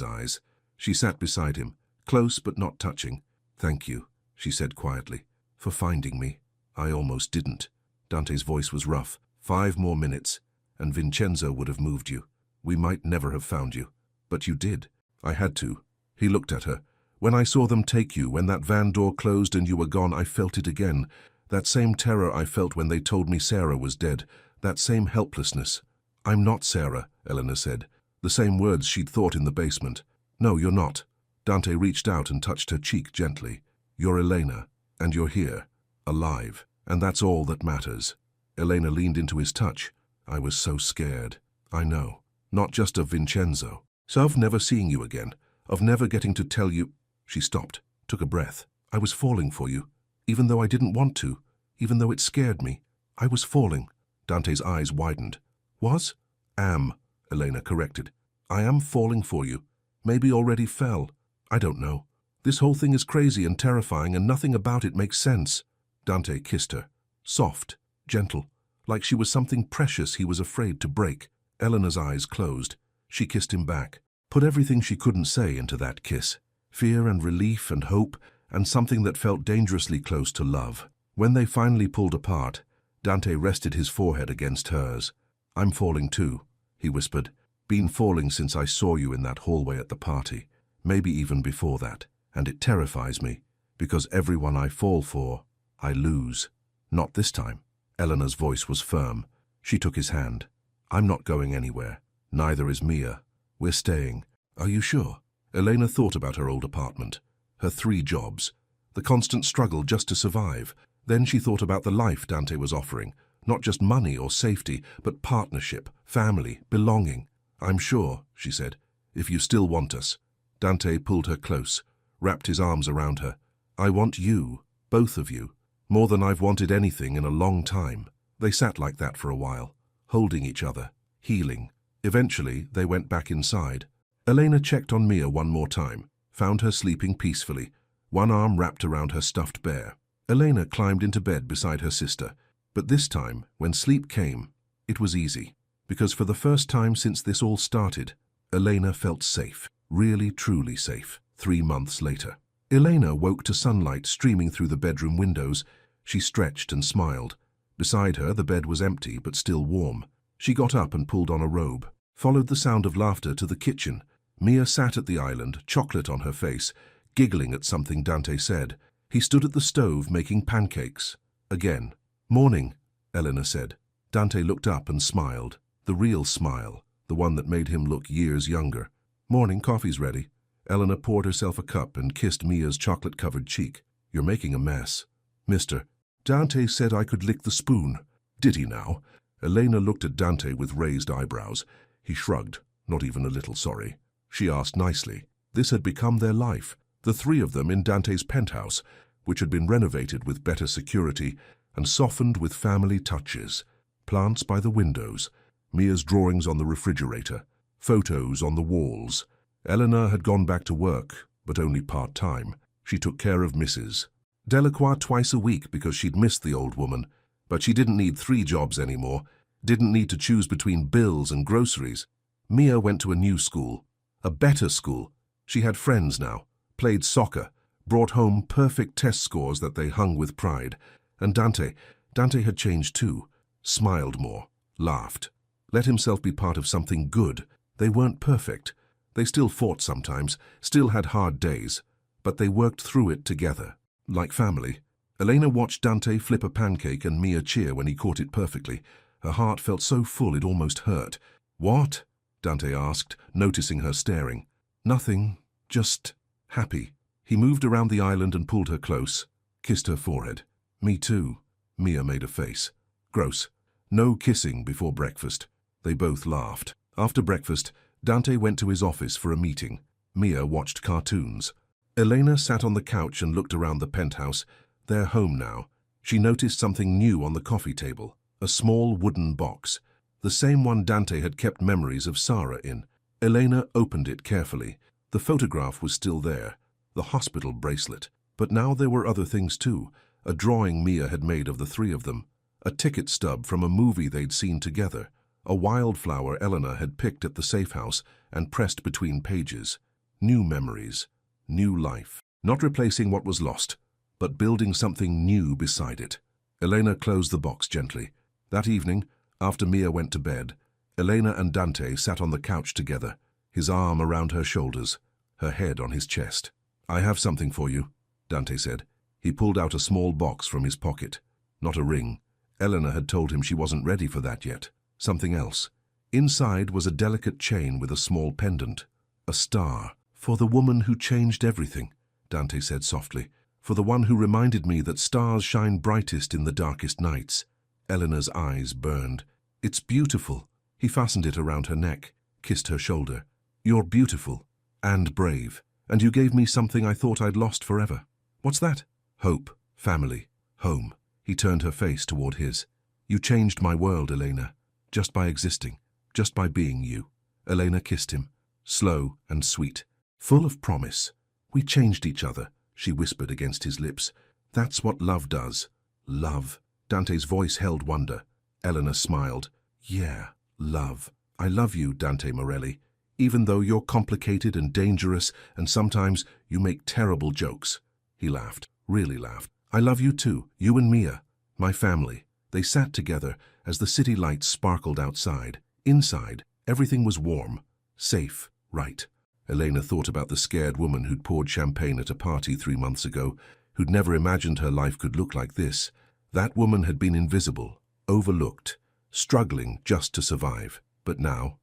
eyes. She sat beside him, close but not touching. "Thank you," she said quietly, "for finding me. I almost didn't." Dante's voice was rough. 5 more minutes, and Vincenzo would have moved you. We might never have found you. But you did. I had to. He looked at her. "When I saw them take you, when that van door closed and you were gone, I felt it again. That same terror I felt when they told me Sarah was dead. That same helplessness." "I'm not Sarah," Elena said. The same words she'd thought in the basement. "No, you're not." Dante reached out and touched her cheek gently. "You're Elena, and you're here, alive, and that's all that matters." Elena leaned into his touch. "I was so scared." "I know. Not just of Vincenzo. So of never seeing you again, of never getting to tell you..." She stopped, took a breath. "I was falling for you, even though I didn't want to, even though it scared me. I was falling." Dante's eyes widened. "Was?" "Am," Elena corrected. "I am falling for you. Maybe already fell. I don't know. This whole thing is crazy and terrifying, and nothing about it makes sense." Dante kissed her. Soft, gentle, like she was something precious he was afraid to break. Elena's eyes closed. She kissed him back, put everything she couldn't say into that kiss. Fear and relief and hope, and something that felt dangerously close to love. When they finally pulled apart, Dante rested his forehead against hers. "I'm falling too," he whispered. "Been falling since I saw you in that hallway at the party. Maybe even before that. And it terrifies me, because everyone I fall for, I lose. Not this time." Elena's voice was firm. She took his hand. "I'm not going anywhere. Neither is Mia. We're staying." "Are you sure?" Elena thought about her old apartment, her 3 jobs, the constant struggle just to survive. Then she thought about the life Dante was offering, not just money or safety, but partnership, family, belonging. "I'm sure," she said, "if you still want us." Dante pulled her close, wrapped his arms around her. "I want you, both of you. More than I've wanted anything in a long time. They sat like that for a while, holding each other, healing. Eventually, they went back inside. Elena checked on Mia one more time, found her sleeping peacefully, one arm wrapped around her stuffed bear. Elena climbed into bed beside her sister, but this time, when sleep came, it was easy, because for the first time since this all started, Elena felt safe, really truly safe. 3 months later, Elena woke to sunlight streaming through the bedroom windows. She stretched and smiled. Beside her, the bed was empty but still warm. She got up and pulled on a robe, followed the sound of laughter to the kitchen. Mia sat at the island, chocolate on her face, giggling at something Dante said. He stood at the stove making pancakes. Again. "Morning," Elena said. Dante looked up and smiled. The real smile, the one that made him look years younger. "Morning, coffee's ready." Elena poured herself a cup and kissed Mia's chocolate-covered cheek. "You're making a mess." "Mister, Dante said I could lick the spoon." "Did he now?" Elena looked at Dante with raised eyebrows. He shrugged, not even a little sorry. She asked nicely. This had become their life, the three of them in Dante's penthouse, which had been renovated with better security and softened with family touches. Plants by the windows, Mia's drawings on the refrigerator, photos on the walls. Eleanor had gone back to work, but only part-time. She took care of Mrs. Delacroix twice a week because she'd missed the old woman, but she didn't need 3 jobs anymore, didn't need to choose between bills and groceries. Mia went to a new school, a better school. She had friends now, played soccer, brought home perfect test scores that they hung with pride. And Dante had changed too, smiled more, laughed, let himself be part of something good. They weren't perfect. They still fought sometimes, still had hard days, but they worked through it together, like family. Elena watched Dante flip a pancake and Mia cheer when he caught it perfectly. Her heart felt so full it almost hurt. "What?" Dante asked, noticing her staring. "Nothing, just happy." He moved around the island and pulled her close, kissed her forehead. "Me too." Mia made a face. "Gross. No kissing before breakfast." They both laughed. After breakfast, Dante went to his office for a meeting. Mia watched cartoons. Elena sat on the couch and looked around the penthouse. Their home now. She noticed something new on the coffee table, a small wooden box, the same one Dante had kept memories of Sarah in. Elena opened it carefully. The photograph was still there, the hospital bracelet. But now there were other things too. A drawing Mia had made of the 3 of them, a ticket stub from a movie they'd seen together, a wildflower Eleanor had picked at the safe house and pressed between pages. New memories, new life. Not replacing what was lost, but building something new beside it. Elena closed the box gently. That evening, after Mia went to bed, Elena and Dante sat on the couch together, his arm around her shoulders, her head on his chest. "I have something for you," Dante said. He pulled out a small box from his pocket. Not a ring. Eleanor had told him she wasn't ready for that yet. Something else. Inside was a delicate chain with a small pendant. A star. "For the woman who changed everything," Dante said softly. "For the one who reminded me that stars shine brightest in the darkest nights." Eleanor's eyes burned. "It's beautiful." He fastened it around her neck, kissed her shoulder. "You're beautiful and brave, and you gave me something I thought I'd lost forever." "What's that?" "Hope, family, home." He turned her face toward his. "You changed my world, Elena, just by existing, just by being you." Elena kissed him, slow and sweet, full of promise. "We changed each other," she whispered against his lips. "That's what love does." "Love." Dante's voice held wonder. Elena smiled. "Yeah, love. I love you, Dante Morelli, even though you're complicated and dangerous and sometimes you make terrible jokes." He laughed, really laughed. "I love you too, you and Mia, my family." They sat together as the city lights sparkled outside. Inside, everything was warm, safe, right. Elena thought about the scared woman who'd poured champagne at a party 3 months ago, who'd never imagined her life could look like this. That woman had been invisible, overlooked, struggling just to survive. But now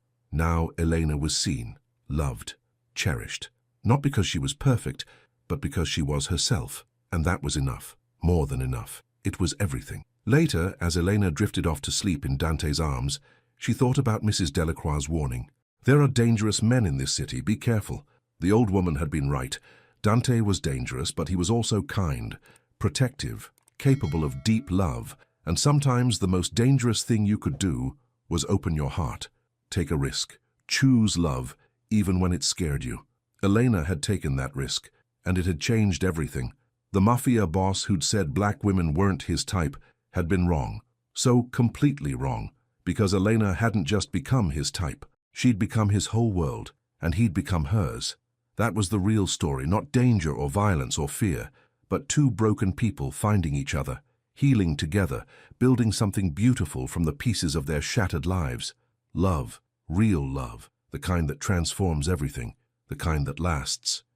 Elena was seen, loved, cherished. Not because she was perfect, but because she was herself. And that was enough, more than enough. It was everything. Later, as Elena drifted off to sleep in Dante's arms, she thought about Mrs. Delacroix's warning. "There are dangerous men in this city, be careful." The old woman had been right. Dante was dangerous, but he was also kind, protective, capable of deep love, and sometimes the most dangerous thing you could do was open your heart. Take a risk. Choose love, even when it scared you. Elena had taken that risk, and it had changed everything. The mafia boss who'd said black women weren't his type had been wrong. So completely wrong, because Elena hadn't just become his type. She'd become his whole world, and he'd become hers. That was the real story, not danger or violence or fear, but two broken people finding each other, healing together, building something beautiful from the pieces of their shattered lives. Love, real love, the kind that transforms everything, the kind that lasts.